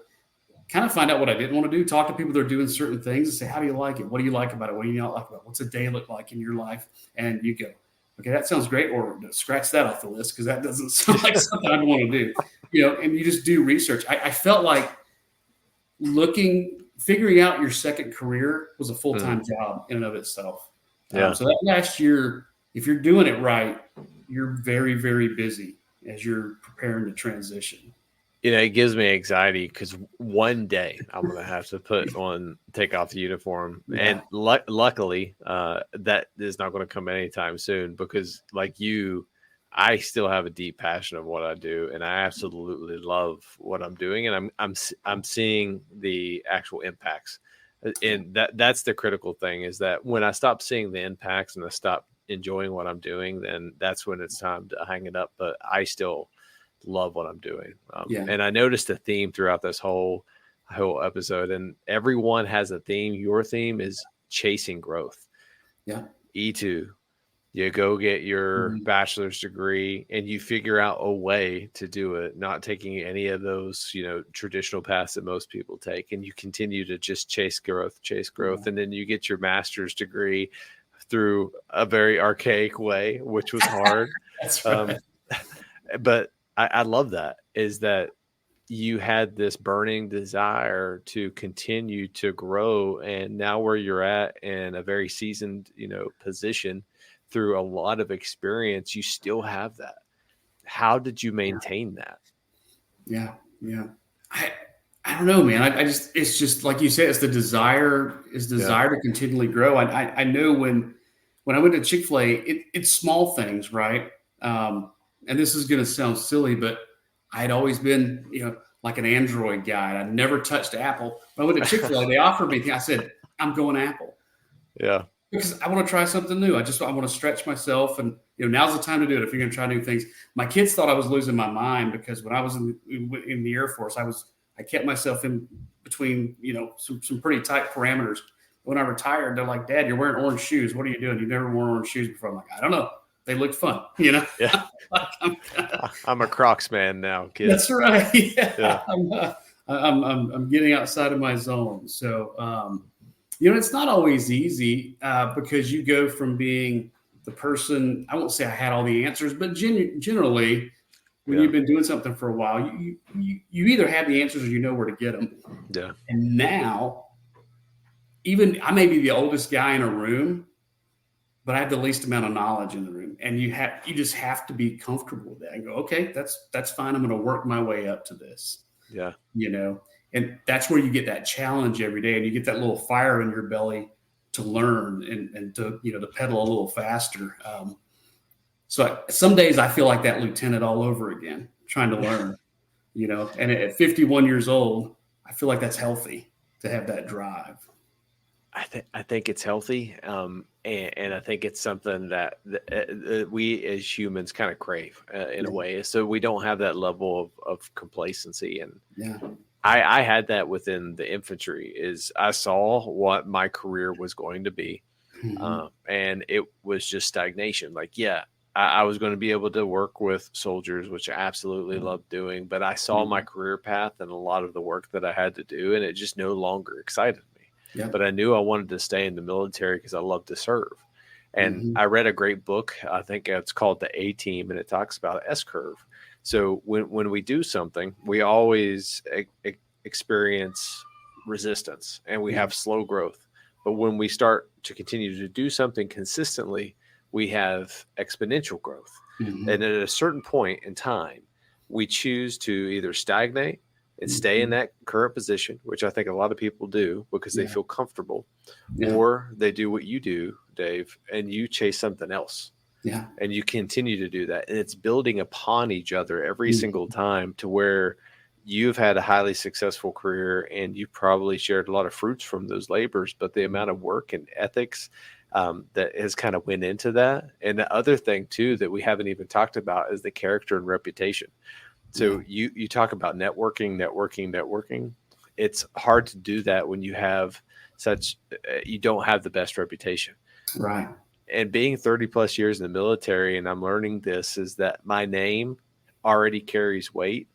kind of find out what I didn't want to do, talk to people that are doing certain things and say, how do you like it? What do you like about it? What do you not like about it? What's a day look like in your life? And you go, okay, that sounds great. Or scratch that off the list because that doesn't sound like something I want to do, and you just do research. I felt like figuring out your second career was a full-time job in and of itself. Yeah. So that last year, if you're doing it right, you're very, very busy as you're preparing to transition. It gives me anxiety because one day I'm going to have to take off the uniform. Yeah. And luckily, that is not going to come anytime soon because like you, I still have a deep passion of what I do. And I absolutely love what I'm doing. And I'm seeing the actual impacts. And that's the critical thing is that when I stop seeing the impacts and I stop enjoying what I'm doing, then that's when it's time to hang it up. But I still love what I'm doing. And I noticed a theme throughout this whole episode, and everyone has a theme. Your theme is chasing growth. Yeah. E2, you go get your bachelor's degree and you figure out a way to do it, not taking any of those, traditional paths that most people take. And you continue to just chase growth. And then you get your master's degree through a very archaic way, which was hard. That's right. But I love that is that you had this burning desire to continue to grow. And now where you're at in a very seasoned, position through a lot of experience, you still have that. How did you maintain that? Yeah. I don't know, man. It's just like you said, it's the desire to continually grow. I know when I went to Chick-fil-A, it's small things, right? And this is going to sound silly, but I'd always been, like an Android guy. I'd never touched Apple. When I went to Chick-fil-A, they offered me, I said, I'm going Apple. Yeah. Because I want to try something new. I want to stretch myself. And, now's the time to do it if you're going to try new things. My kids thought I was losing my mind because when I was in the Air Force, I kept myself in between, some pretty tight parameters. When I retired, they're like, Dad, you're wearing orange shoes. What are you doing? You've never worn orange shoes before. I'm like, I don't know. They look fun, Yeah. I'm a Crocs man now, kid. That's right. Yeah. I'm getting outside of my zone. So, it's not always easy because you go from being the person, I won't say I had all the answers, but generally when you've been doing something for a while, you either have the answers or you know where to get them. Yeah. And now, even I may be the oldest guy in a room, but I have the least amount of knowledge in the room. And you just have to be comfortable with that and go, okay, that's fine. I'm going to work my way up to this. Yeah. And that's where you get that challenge every day and you get that little fire in your belly to learn and to, to pedal a little faster. So some days I feel like that lieutenant all over again, trying to learn, and at 51 years old, I feel like that's healthy to have that drive. I think it's healthy. And I think it's something that we as humans kind of crave in a way. So we don't have that level of complacency. And I had that within the infantry is I saw what my career was going to be. And it was just stagnation. Like, I was going to be able to work with soldiers, which I absolutely loved doing. But I saw my career path and a lot of the work that I had to do, and it just no longer excited me. Yeah. But I knew I wanted to stay in the military because I love to serve. And I read a great book. I think it's called The A-Team, and it talks about S-curve. So when we do something, we always experience resistance and we have slow growth. But when we start to continue to do something consistently, we have exponential growth. And at a certain point in time, we choose to either stagnate and stay in that current position, which I think a lot of people do because they feel comfortable, or they do what you do, Dave, and you chase something else. Yeah. And you continue to do that. And it's building upon each other every single time to where you've had a highly successful career and you probably shared a lot of fruits from those labors, but the amount of work and ethics that has kind of went into that. And the other thing too, that we haven't even talked about is the character and reputation. So you talk about networking. It's hard to do that when you have you don't have the best reputation. Right. And being 30 plus years in the military, and I'm learning this, is that my name already carries weight.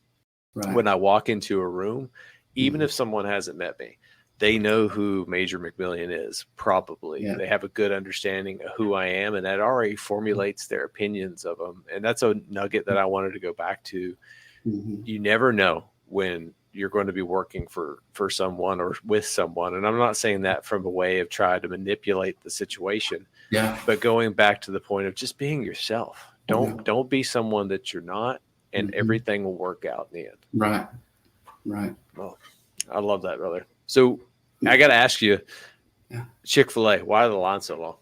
Right. When I walk into a room, even if someone hasn't met me, they know who Major McMillian is, probably. Yeah. They have a good understanding of who I am, and that already formulates their opinions of them. And that's a nugget that I wanted to go back to. You never know when you're going to be working for someone or with someone. And I'm not saying that from a way of trying to manipulate the situation, but going back to the point of just being yourself. Don't be someone that you're not, and everything will work out in the end. Right. Right. Well, I love that, brother. So I got to ask you, Chick-fil-A, why are the lines so long?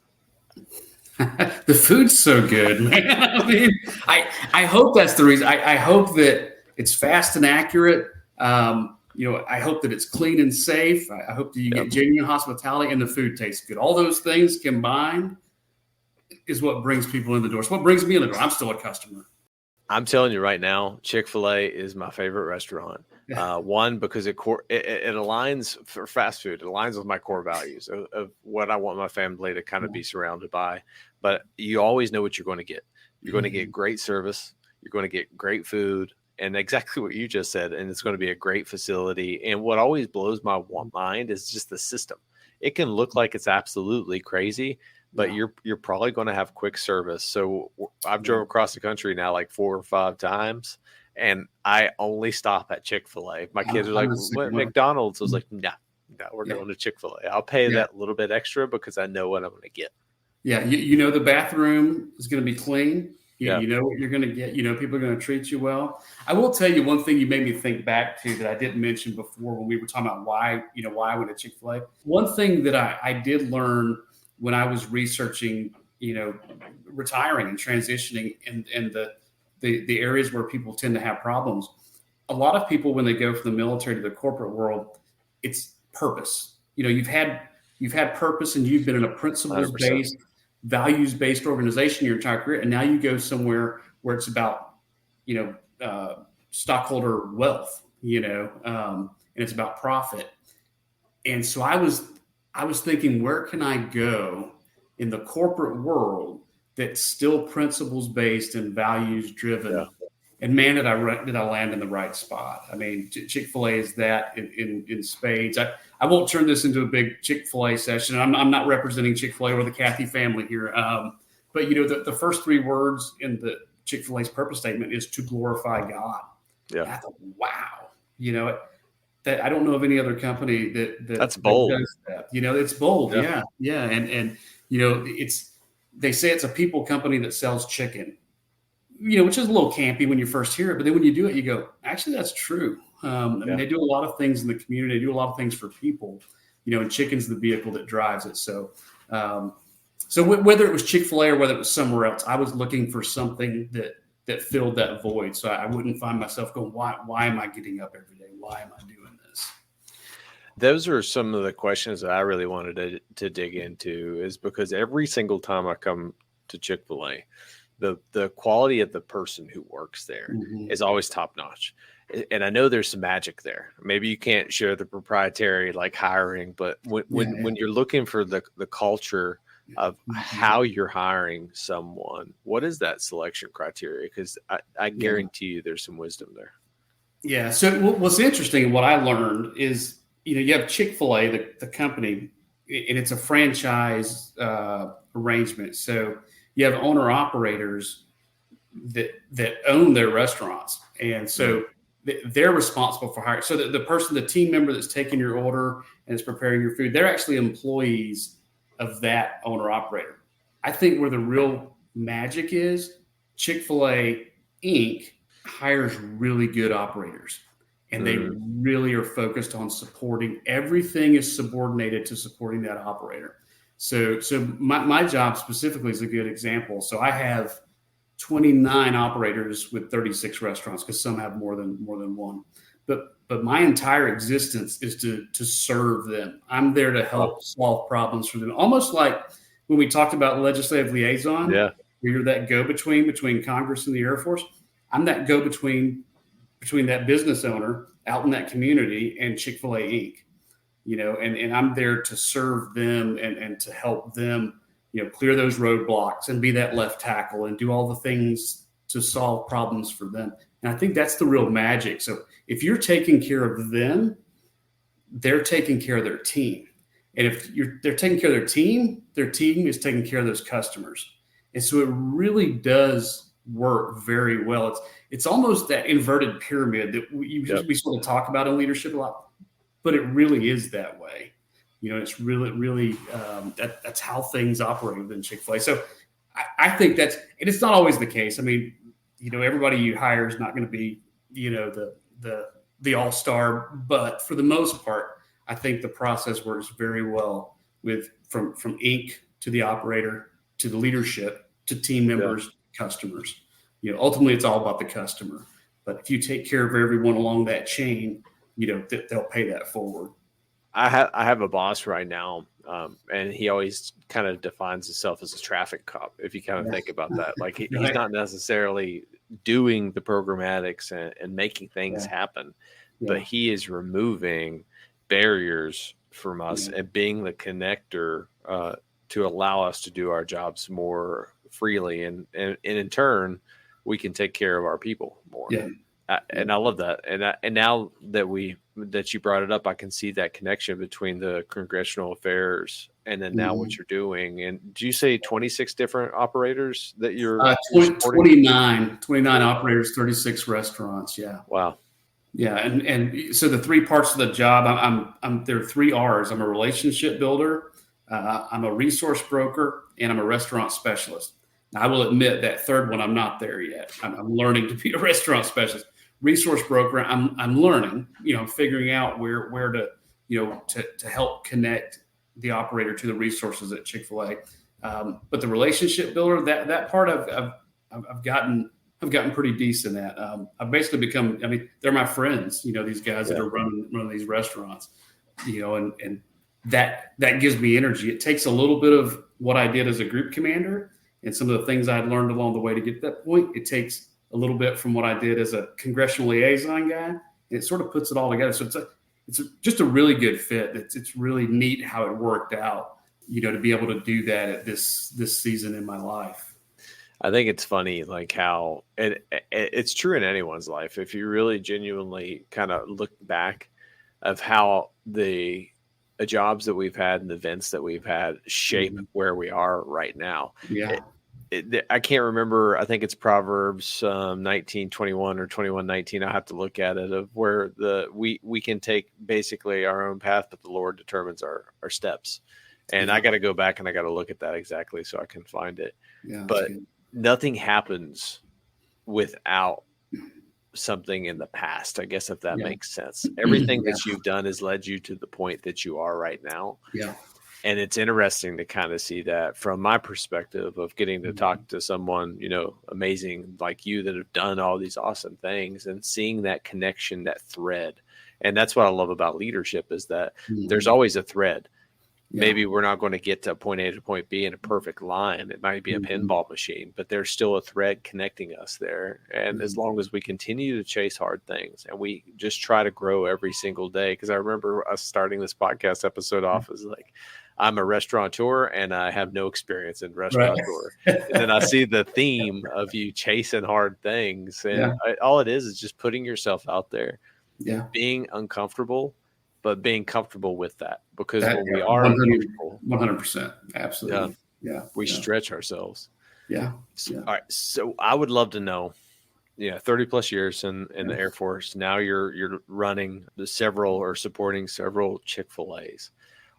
The food's so good, man. I mean, I hope that's the reason. I hope that it's fast and accurate. I hope that it's clean and safe. I hope that you get genuine hospitality and the food tastes good. All those things combined is what brings people in the door. It's what brings me in the door. I'm still a customer. I'm telling you right now, Chick-fil-A is my favorite restaurant. One, because it aligns for fast food. It aligns with my core values of what I want my family to kind of be surrounded by. But you always know what you're going to get. You're going to get great service. You're going to get great food. And exactly what you just said. And it's going to be a great facility. And what always blows my mind is just the system. It can look like it's absolutely crazy, but you're probably going to have quick service. So I've drove across the country now like 4 or 5 times, and I only stop at Chick-fil-A. My kids are like, what, McDonald's? I was like, no, we're going to Chick-fil-A. I'll pay that little bit extra because I know what I'm going to get. Yeah, you know the bathroom is going to be clean. You know what you're going to get. You know people are going to treat you well. I will tell you one thing you made me think back to that I didn't mention before when we were talking about why I went to Chick-fil-A. One thing that I did learn when I was researching, retiring and transitioning and the areas where people tend to have problems. A lot of people, when they go from the military to the corporate world, it's purpose. You've had purpose and you've been in a principles-based, values-based organization your entire career. And now you go somewhere where it's about, stockholder wealth, and it's about profit. And so I was thinking, where can I go in the corporate world that's still principles based and values driven? Yeah. And man, did I land in the right spot. I mean, Chick-fil-A is that in spades. I won't turn this into a big Chick-fil-A session. I'm not representing Chick-fil-A or the Cathy family here. But the first 3 words in the Chick-fil-A's purpose statement is to glorify God. Yeah. And I thought, wow, that I don't know of any other company that's bold. That does that. It's bold. Yeah. And they say it's a people company that sells chicken, which is a little campy when you first hear it, but then when you do it, you go, actually, that's true. I mean, they do a lot of things in the community. They do a lot of things for people, and chicken's the vehicle that drives it. So, so whether it was Chick-fil-A or whether it was somewhere else, I was looking for something that filled that void. So I wouldn't find myself going, why am I getting up every day? Why am I doing this? Those are some of the questions that I really wanted to dig into, is because every single time I come to Chick-fil-A, the quality of the person who works there is always top notch. And I know there's some magic there. Maybe you can't share the proprietary like hiring, but when you're looking for the culture of how you're hiring someone, what is that selection criteria? Because I guarantee you there's some wisdom there. Yeah. So what's interesting, what I learned is, you have Chick-fil-A, the company, and it's a franchise arrangement. So you have owner operators that own their restaurants. And so they're responsible for hiring. So the team member that's taking your order and is preparing your food, they're actually employees of that owner operator. I think where the real magic is, Chick-fil-A Inc. hires really good operators, and they really are focused on supporting. Everything is subordinated to supporting that operator. So my job specifically is a good example. So I have 29 operators with 36 restaurants, because some have more than one. But my entire existence is to serve them. I'm there to help solve problems for them. Almost like when we talked about legislative liaison, Yeah. where you're that go-between between Congress and the Air Force. I'm that go-between between that business owner out in that community and Chick-fil-A Inc. And I'm there to serve them and to help them, clear those roadblocks and be that left tackle and do all the things to solve problems for them. And I think that's the real magic. So if you're taking care of them, they're taking care of their team. And if they're taking care of their team is taking care of those customers. And so it really does work very well. It's almost that inverted pyramid that we sort of talk about in leadership a lot, but it really is that way. It's really that's how things operate within Chick-fil-A. So I think and it's not always the case. I mean, everybody you hire is not going to be, the all-star, but for the most part, I think the process works very well from Inc. to the operator, to the leadership, to team members, customers. Ultimately it's all about the customer, but if you take care of everyone along that chain, they'll pay that forward. I have a boss right now, and he always kind of defines himself as a traffic cop. If you kind of think about that, like he's not necessarily doing the programmatics and making things happen, but he is removing barriers from us and being the connector to allow us to do our jobs more freely, and in turn, we can take care of our people more. Yeah. And I love that. And now that you brought it up, I can see that connection between the congressional affairs and then now what you're doing. And do you say 26 different operators that you're 29 operators, 36 restaurants. Yeah. Wow. Yeah. And so the three parts of the job, there are 3 R's. I'm a relationship builder. I'm a resource broker, and I'm a restaurant specialist. Now, I will admit that third one, I'm not there yet. I'm learning to be a restaurant specialist. Resource broker, I'm learning, figuring out where to, to help connect the operator to the resources at Chick-fil-A. But the relationship builder, that part I've gotten pretty decent at. I've basically become, they're my friends, these guys that are running these restaurants, and that gives me energy. It takes a little bit of what I did as a group commander and some of the things I had learned along the way to get to that point. It takes a little bit from what I did as a congressional liaison guy, and it sort of puts it all together. So it's just a really good fit. It's really neat how it worked out, to be able to do that at this season in my life. I think it's funny, like how it's true in anyone's life. If you really genuinely kind of look back of how the jobs that we've had and the events that we've had shape where we are right now. Yeah. I can't remember. I think it's Proverbs 19:21 or 21:19. I have to look at it, of where we can take basically our own path, but the Lord determines our steps. And I got to go back and I got to look at that exactly so I can find it. Yeah, but nothing happens without something in the past, I guess, if that makes sense. Everything that you've done has led you to the point that you are right now. Yeah. And it's interesting to kind of see that from my perspective of getting to talk to someone, amazing like you that have done all these awesome things and seeing that connection, that thread. And that's what I love about leadership, is that there's always a thread. Yeah. Maybe we're not going to get to point A to point B in a perfect line. It might be a pinball machine, but there's still a thread connecting us there. And as long as we continue to chase hard things and we just try to grow every single day, because I remember us starting this podcast episode off as like, I'm a restaurateur and I have no experience in restaurateur. Right. And then I see the theme of you chasing hard things. And all it is just putting yourself out there, being uncomfortable, but being comfortable with that, because when we are 100%, absolutely. We stretch ourselves. Yeah. All right. So I would love to know, 30 plus years in the Air Force. Now you're running supporting several Chick-fil-A's.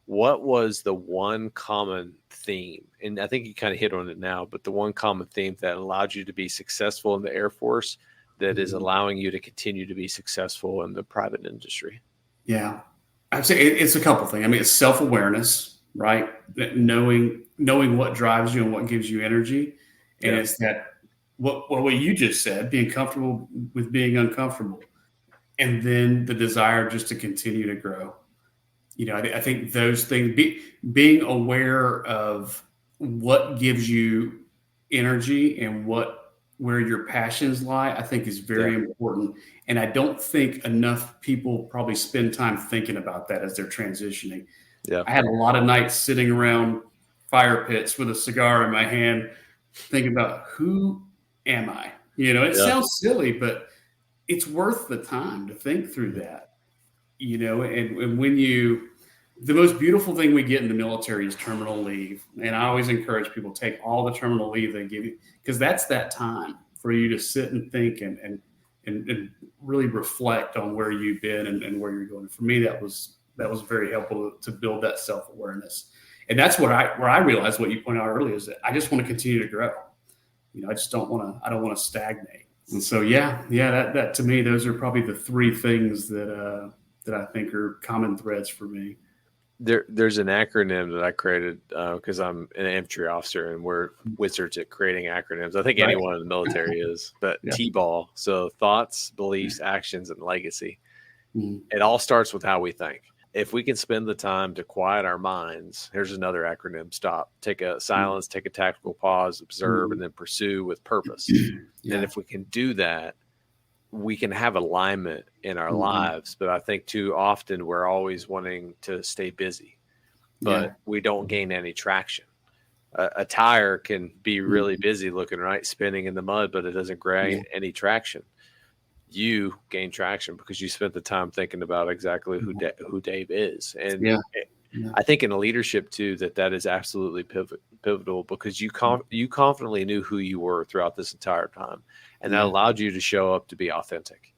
What was the one common theme? And I think you kind of hit on it now, but the one common theme that allowed you to be successful in the Air Force that is allowing you to continue to be successful in the private industry? Yeah. I'd say it's a couple things. It's self-awareness. right? That knowing what drives you and what gives you energy. And it's that what you just said, being comfortable with being uncomfortable, and then the desire just to continue to grow. I think those things, being aware of what gives you energy and where your passions lie, I think is very important. And I don't think enough people probably spend time thinking about that as they're transitioning. Yeah. I had a lot of nights sitting around fire pits with a cigar in my hand, thinking about who am I? It sounds silly, but it's worth the time to think through that. And when the most beautiful thing we get in the military is terminal leave. And I always encourage people to take all the terminal leave they give you, because that's that time for you to sit and think and really reflect on where you've been and where you're going. For me, that was very helpful to build that self-awareness. And that's where I realized what you pointed out earlier, is that I just want to continue to grow. I just don't want to stagnate. And so, that to me, those are probably the three things that I think are common threads for me. There's an acronym that I created because I'm an infantry officer and we're wizards at creating acronyms. I think anyone in the military is, but T-BALL. So thoughts, beliefs, actions, and legacy. Mm-hmm. It all starts with how we think. If we can spend the time to quiet our minds, here's another acronym: STOP. Take a silence, take a tactical pause, observe, and then pursue with purpose. And if we can do that, we can have alignment in our lives. But I think too often we're always wanting to stay busy, but we don't gain any traction. A tire can be really busy looking right, spinning in the mud, but it doesn't gain any traction. You gain traction because you spent the time thinking about exactly who Dave is. And I think in a leadership too, that is absolutely pivotal, because you confidently knew who you were throughout this entire time. And that allowed you to show up to be authentic.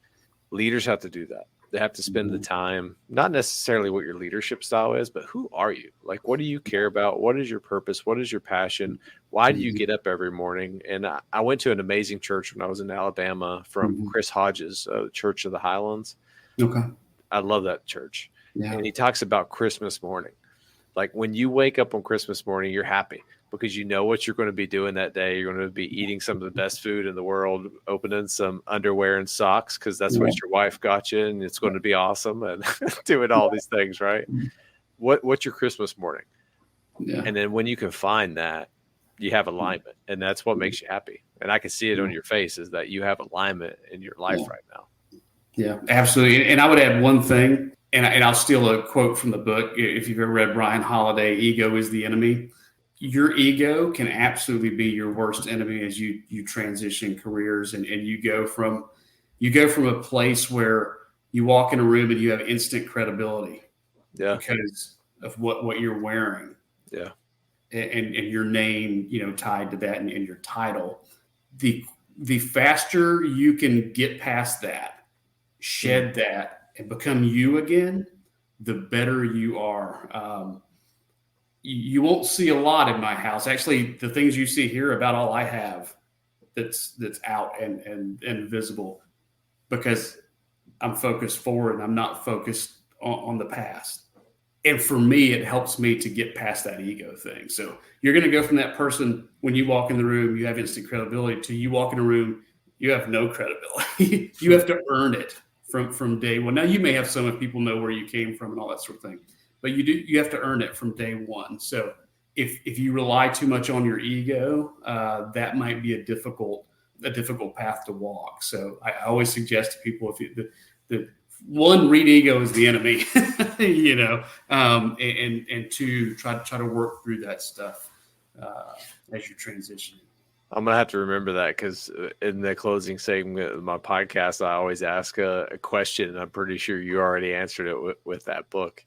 Leaders have to do that. They have to spend the time, not necessarily what your leadership style is, but who are you? Like, what do you care about? What is your purpose? What is your passion? Why do you get up every morning? And I went to an amazing church when I was in Alabama from Chris Hodges, Church of the Highlands. Okay. I love that church. Yeah. And he talks about Christmas morning. Like, when you wake up on Christmas morning, you're happy because you know what you're going to be doing that day. You're going to be eating some of the best food in the world, opening some underwear and socks because that's what your wife got you, and it's going to be awesome, and doing all these things, right? What's your Christmas morning? Yeah. And then when you can find that, you have alignment, and that's what makes you happy. And I can see it on your face, is that you have alignment in your life right now. Yeah, absolutely. And I would add one thing, and I'll steal a quote from the book. If you've ever read Brian Holiday, "Ego is the Enemy." Your ego can absolutely be your worst enemy as you transition careers, and you go from a place where you walk in a room and you have instant credibility because of what you're wearing. Yeah. And your name, tied to that, and your title. The faster you can get past that, shed that, and become you again, the better you are. You won't see a lot in my house. Actually, the things you see here, about all I have that's out and visible, because I'm focused forward and I'm not focused on the past. And for me, it helps me to get past that ego thing. So you're going to go from that person, when you walk in the room, you have instant credibility, to you walk in a room, you have no credibility. You have to earn it from day one. Now, you may have some, if people know where you came from and all that sort of thing, but you have to earn it from day one. So if you rely too much on your ego, that might be a difficult path to walk. So I always suggest to people, the one, read ego is the enemy, and two, try to work through that stuff as you're transitioning. I'm going to have to remember that, because in the closing segment of my podcast, I always ask a question, and I'm pretty sure you already answered it with that book.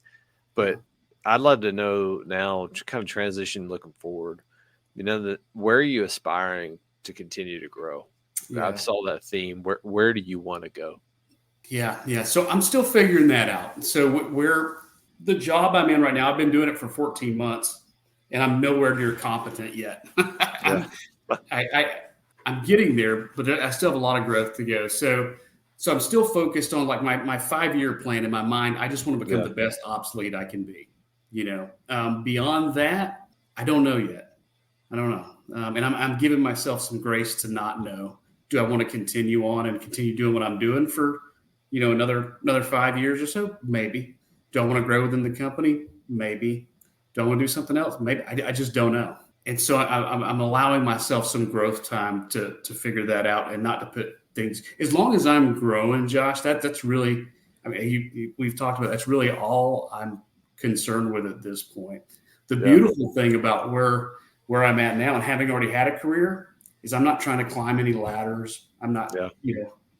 But I'd love to know now, kind of transition looking forward, where are you aspiring to continue to grow? Yeah. I saw that theme. Where do you want to go? Yeah. So I'm still figuring that out. So where the job I'm in right now, I've been doing it for 14 months, and I'm nowhere near competent yet. I'm getting there, but I still have a lot of growth to go. So I'm still focused on, like, my 5-year plan in my mind. I just want to become the best ops lead I can be. Beyond that, I don't know yet. I don't know. And I'm giving myself some grace to not know. Do I want to continue on and continue doing what I'm doing for, another 5 years or so? Maybe. Do I want to grow within the company? Maybe. Do I want to do something else? Maybe. I just don't know. And so I'm allowing myself some growth time to figure that out and not to put things, as long as I'm growing, Josh, that's really, we've talked about, that's really all I'm concerned with at this point. The beautiful thing about where I'm at now and having already had a career is I'm not trying to climb any ladders. I'm not,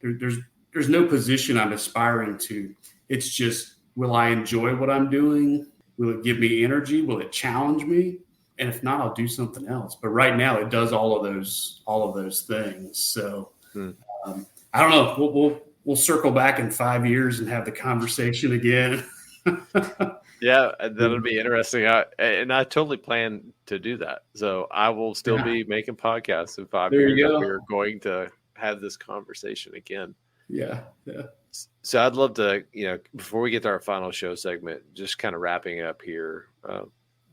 there's no position I'm aspiring to. It's just, will I enjoy what I'm doing? Will it give me energy? Will it challenge me? And if not, I'll do something else. But right now it does all of those things. So I don't know. We'll circle back in 5 years and have the conversation again. Yeah, that'll be interesting. I totally plan to do that. So I will still be making podcasts in 5 years. We're going to have this conversation again. Yeah. So I'd love to, before we get to our final show segment, just kind of wrapping it up here.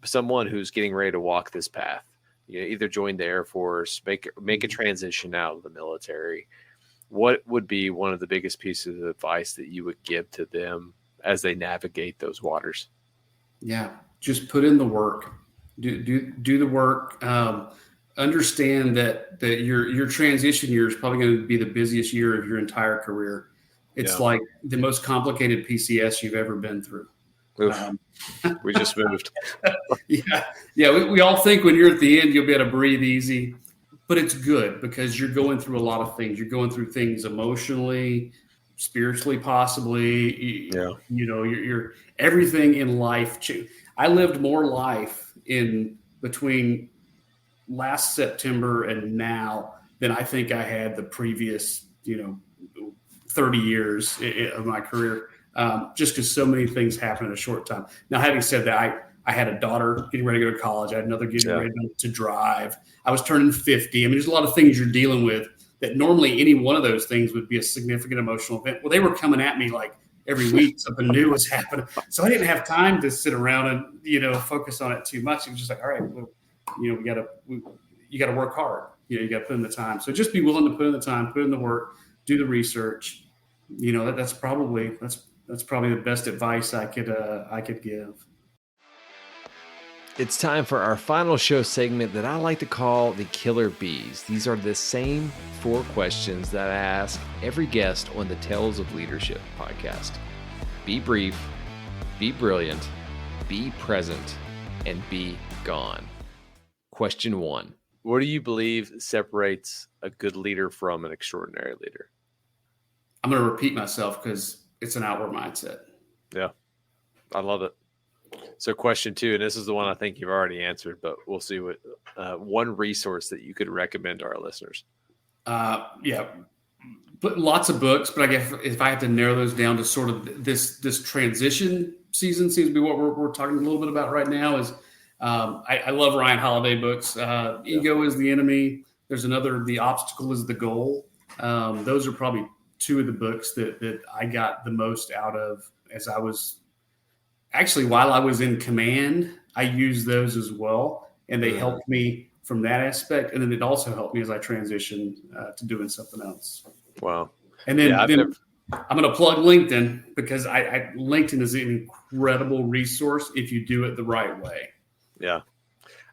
Someone who's getting ready to walk this path, either join the Air Force, make a transition out of the military. What would be one of the biggest pieces of advice that you would give to them as they navigate those waters? Yeah, just put in the work. Do the work. Understand that your transition year is probably going to be the busiest year of your entire career. It's like the most complicated PCS you've ever been through. We just moved. We all think when you're at the end, you'll be able to breathe easy, but it's good because you're going through a lot of things. You're going through things emotionally, spiritually, possibly. You're everything in life. I lived more life in between last September and now than I think I had the previous, 30 years of my career. Just because so many things happen in a short time. Now, having said that, I had a daughter getting ready to go to college. I had another getting ready to drive. I was turning 50. There's a lot of things you're dealing with that normally any one of those things would be a significant emotional event. Well, they were coming at me like every week something new was happening. So I didn't have time to sit around and, focus on it too much. It was just like, all right, well, you got to work hard. You got to put in the time. So just be willing to put in the time, put in the work, do the research. That's probably the best advice I could give. It's time for our final show segment that I like to call the Killer Bees. These are the same 4 questions that I ask every guest on the Tales of Leadership podcast. Be brief, be brilliant, be present, and be gone. Question 1. What do you believe separates a good leader from an extraordinary leader? I'm going to repeat myself because it's an outward mindset. Yeah, I love it. So question 2, and this is the one I think you've already answered, but we'll see what one resource that you could recommend to our listeners. But lots of books, but I guess if I had to narrow those down to sort of this transition season seems to be what we're talking a little bit about right now is I love Ryan Holiday books. Ego is the Enemy. There's another, The Obstacle is the Goal. Those are probably 2 of the books that I got the most out of as I was actually, while I was in command, I used those as well. And they helped me from that aspect. And then it also helped me as I transitioned to doing something else. Wow. And then, I'm going to plug LinkedIn because LinkedIn is an incredible resource if you do it the right way. Yeah.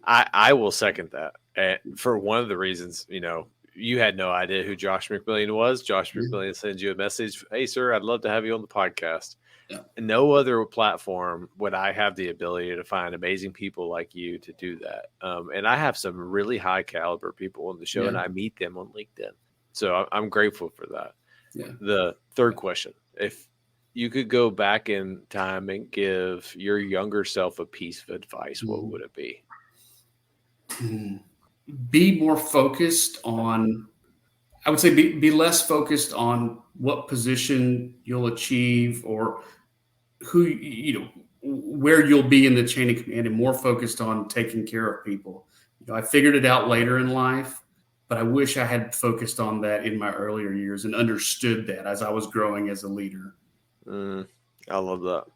I will second that. And for one of the reasons, you had no idea who Josh McMillian was. Josh McMillian sends you a message. Hey, sir, I'd love to have you on the podcast. Yeah. No other platform would I have the ability to find amazing people like you to do that. And I have some really high caliber people on the show, and I meet them on LinkedIn. So I'm grateful for that. Yeah. The third question, if you could go back in time and give your younger self a piece of advice, what would it be? Be more focused on, I would say be less focused on what position you'll achieve or who, where you'll be in the chain of command, and more focused on taking care of people. I figured it out later in life, but I wish I had focused on that in my earlier years and understood that as I was growing as a leader. I love that.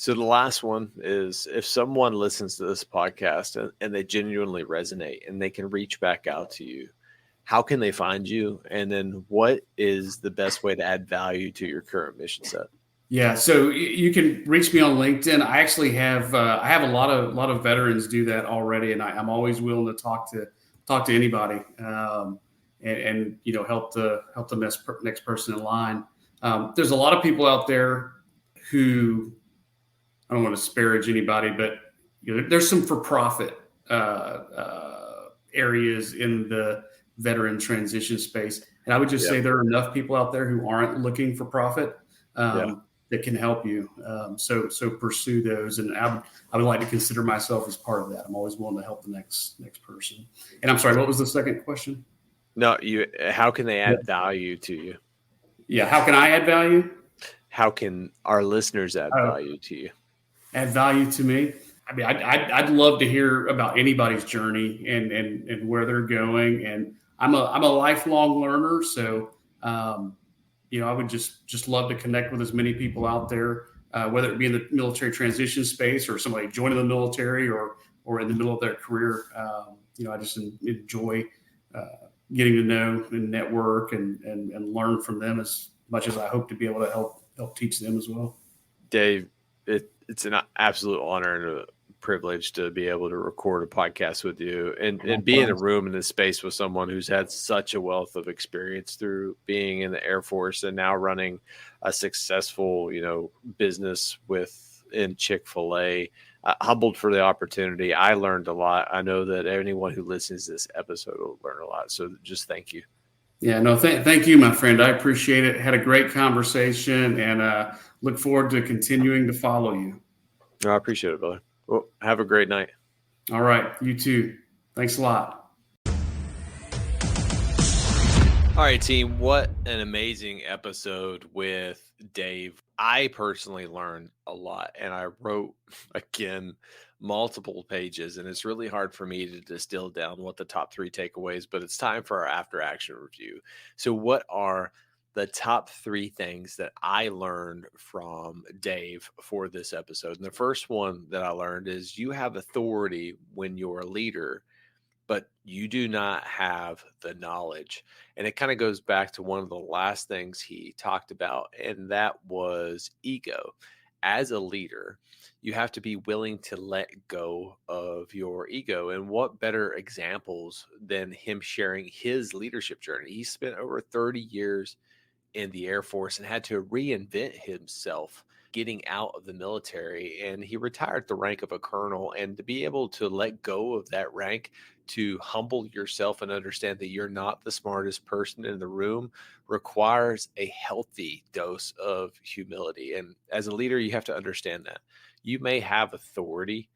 So the last one is, if someone listens to this podcast and they genuinely resonate and they can reach back out to you, how can they find you? And then what is the best way to add value to your current mission set? Yeah, so you can reach me on LinkedIn. I actually have I have a lot of veterans do that already, and I'm always willing to talk to anybody, and help the next person in line. There's a lot of people out there who, I don't want to disparage anybody, but there's some for-profit areas in the veteran transition space, and I would just say there are enough people out there who aren't looking for profit. That can help you. So pursue those. And I would like to consider myself as part of that. I'm always willing to help the next person. And I'm sorry, what was the second question? No, how can they add value to you? Yeah. How can I add value? How can our listeners add value to you? Add value to me? I mean, I'd love to hear about anybody's journey and where they're going. And I'm a lifelong learner. So, I would just love to connect with as many people out there, whether it be in the military transition space or somebody joining the military or in the middle of their career. I just enjoy getting to know and network and learn from them as much as I hope to be able to help teach them as well. Dave, it's an absolute honor and a privilege to be able to record a podcast with you and be in a room in this space with someone who's had such a wealth of experience through being in the Air Force and now running a successful, business in Chick-fil-A. Humbled for the opportunity. I learned a lot. I know that anyone who listens to this episode will learn a lot. So just thank you. Yeah, no, thank you, my friend. I appreciate it. Had a great conversation and look forward to continuing to follow you. I appreciate it, brother. Well, have a great night. All right. You too. Thanks a lot. All right, team. What an amazing episode with Dave. I personally learned a lot, and I wrote, again, multiple pages, and it's really hard for me to distill down what the top 3 takeaways, but it's time for our after action review. So what are the top 3 things that I learned from Dave for this episode? And the first one that I learned is you have authority when you're a leader, but you do not have the knowledge. And it kind of goes back to one of the last things he talked about, and that was ego. As a leader, you have to be willing to let go of your ego. And what better examples than him sharing his leadership journey? He spent over 30 years in the Air Force and had to reinvent himself getting out of the military. And he retired the rank of a colonel. And to be able to let go of that rank, to humble yourself and understand that you're not the smartest person in the room, requires a healthy dose of humility. And as a leader, you have to understand that you may have authority,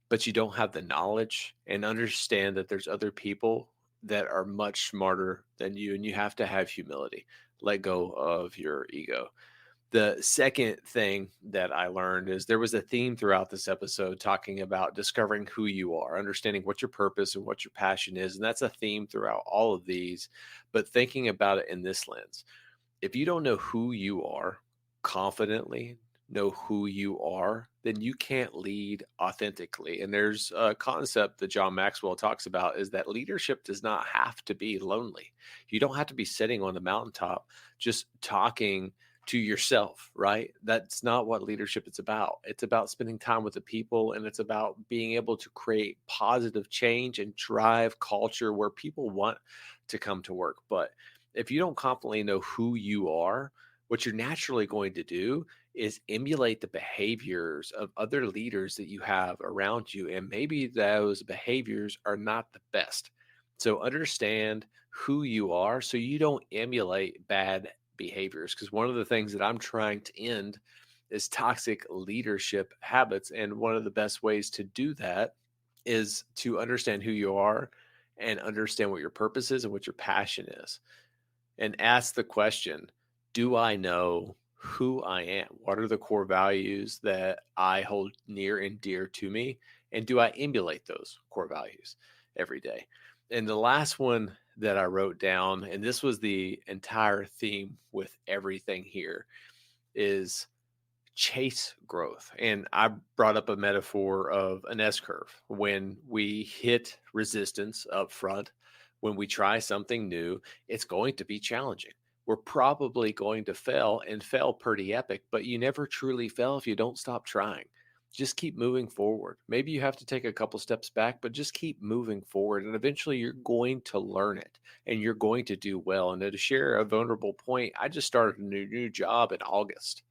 but you don't have the knowledge, and understand that there's other people that are much smarter than you. And you have to have humility. Let go of your ego. The second thing that I learned is there was a theme throughout this episode talking about discovering who you are, understanding what your purpose and what your passion is. And that's a theme throughout all of these, but thinking about it in this lens. If you don't know who you are, confidently know who you are, then you can't lead authentically. And there's a concept that John Maxwell talks about, is that leadership does not have to be lonely. You don't have to be sitting on the mountaintop just talking to yourself, right? That's not what leadership is about. It's about spending time with the people, and it's about being able to create positive change and drive culture where people want to come to work. But if you don't confidently know who you are, what you're naturally going to do is emulate the behaviors of other leaders that you have around you. And maybe those behaviors are not the best. So understand who you are so you don't emulate bad behaviors. Because one of the things that I'm trying to end is toxic leadership habits. And one of the best ways to do that is to understand who you are and understand what your purpose is and what your passion is. And ask the question, do I know who I am? What are the core values that I hold near and dear to me? And do I emulate those core values every day? And the last one that I wrote down, and this was the entire theme with everything here, is chase growth. And I brought up a metaphor of an S-curve. When we hit resistance up front, when we try something new, it's going to be challenging. We're probably going to fail and fail pretty epic, but you never truly fail if you don't stop trying. Just keep moving forward. Maybe you have to take a couple steps back, but just keep moving forward. And eventually you're going to learn it and you're going to do well. And to share a vulnerable point, I just started a new job in August.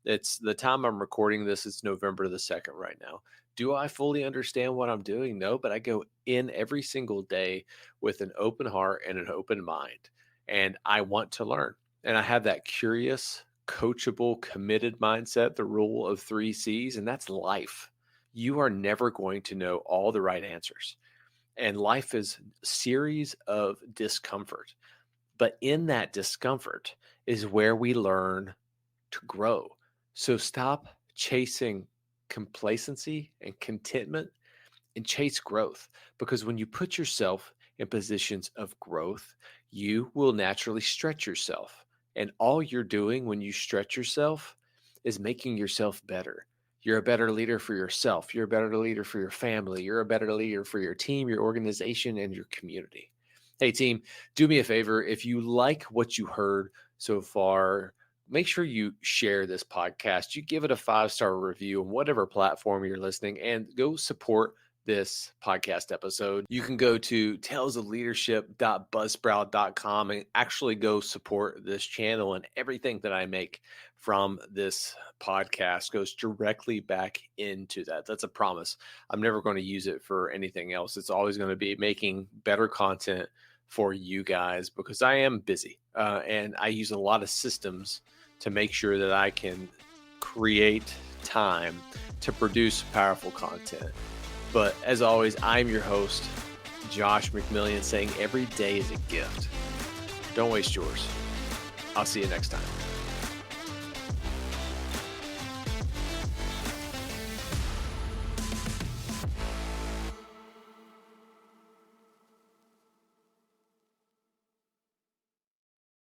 It's the time I'm recording this. It's November the 2nd right now. Do I fully understand what I'm doing? No, but I go in every single day with an open heart and an open mind. And I want to learn. And I have that curious, coachable, committed mindset, the rule of 3 C's, and that's life. You are never going to know all the right answers. And life is a series of discomfort. But in that discomfort is where we learn to grow. So stop chasing complacency and contentment and chase growth. Because when you put yourself in positions of growth, you will naturally stretch yourself. And all you're doing when you stretch yourself is making yourself better. You're a better leader for yourself. You're a better leader for your family. You're a better leader for your team, your organization, and your community. Hey, team, do me a favor. If you like what you heard so far, make sure you share this podcast. You give it a 5-star review on whatever platform you're listening, and go support this podcast episode. You can go to talesofleadership.buzzsprout.com and actually go support this channel, and everything that I make from this podcast goes directly back into that. That's a promise. I'm never going to use it for anything else. It's always going to be making better content for you guys because I am busy and I use a lot of systems to make sure that I can create time to produce powerful content. But as always, I'm your host, Josh McMillian, saying every day is a gift. Don't waste yours. I'll see you next time.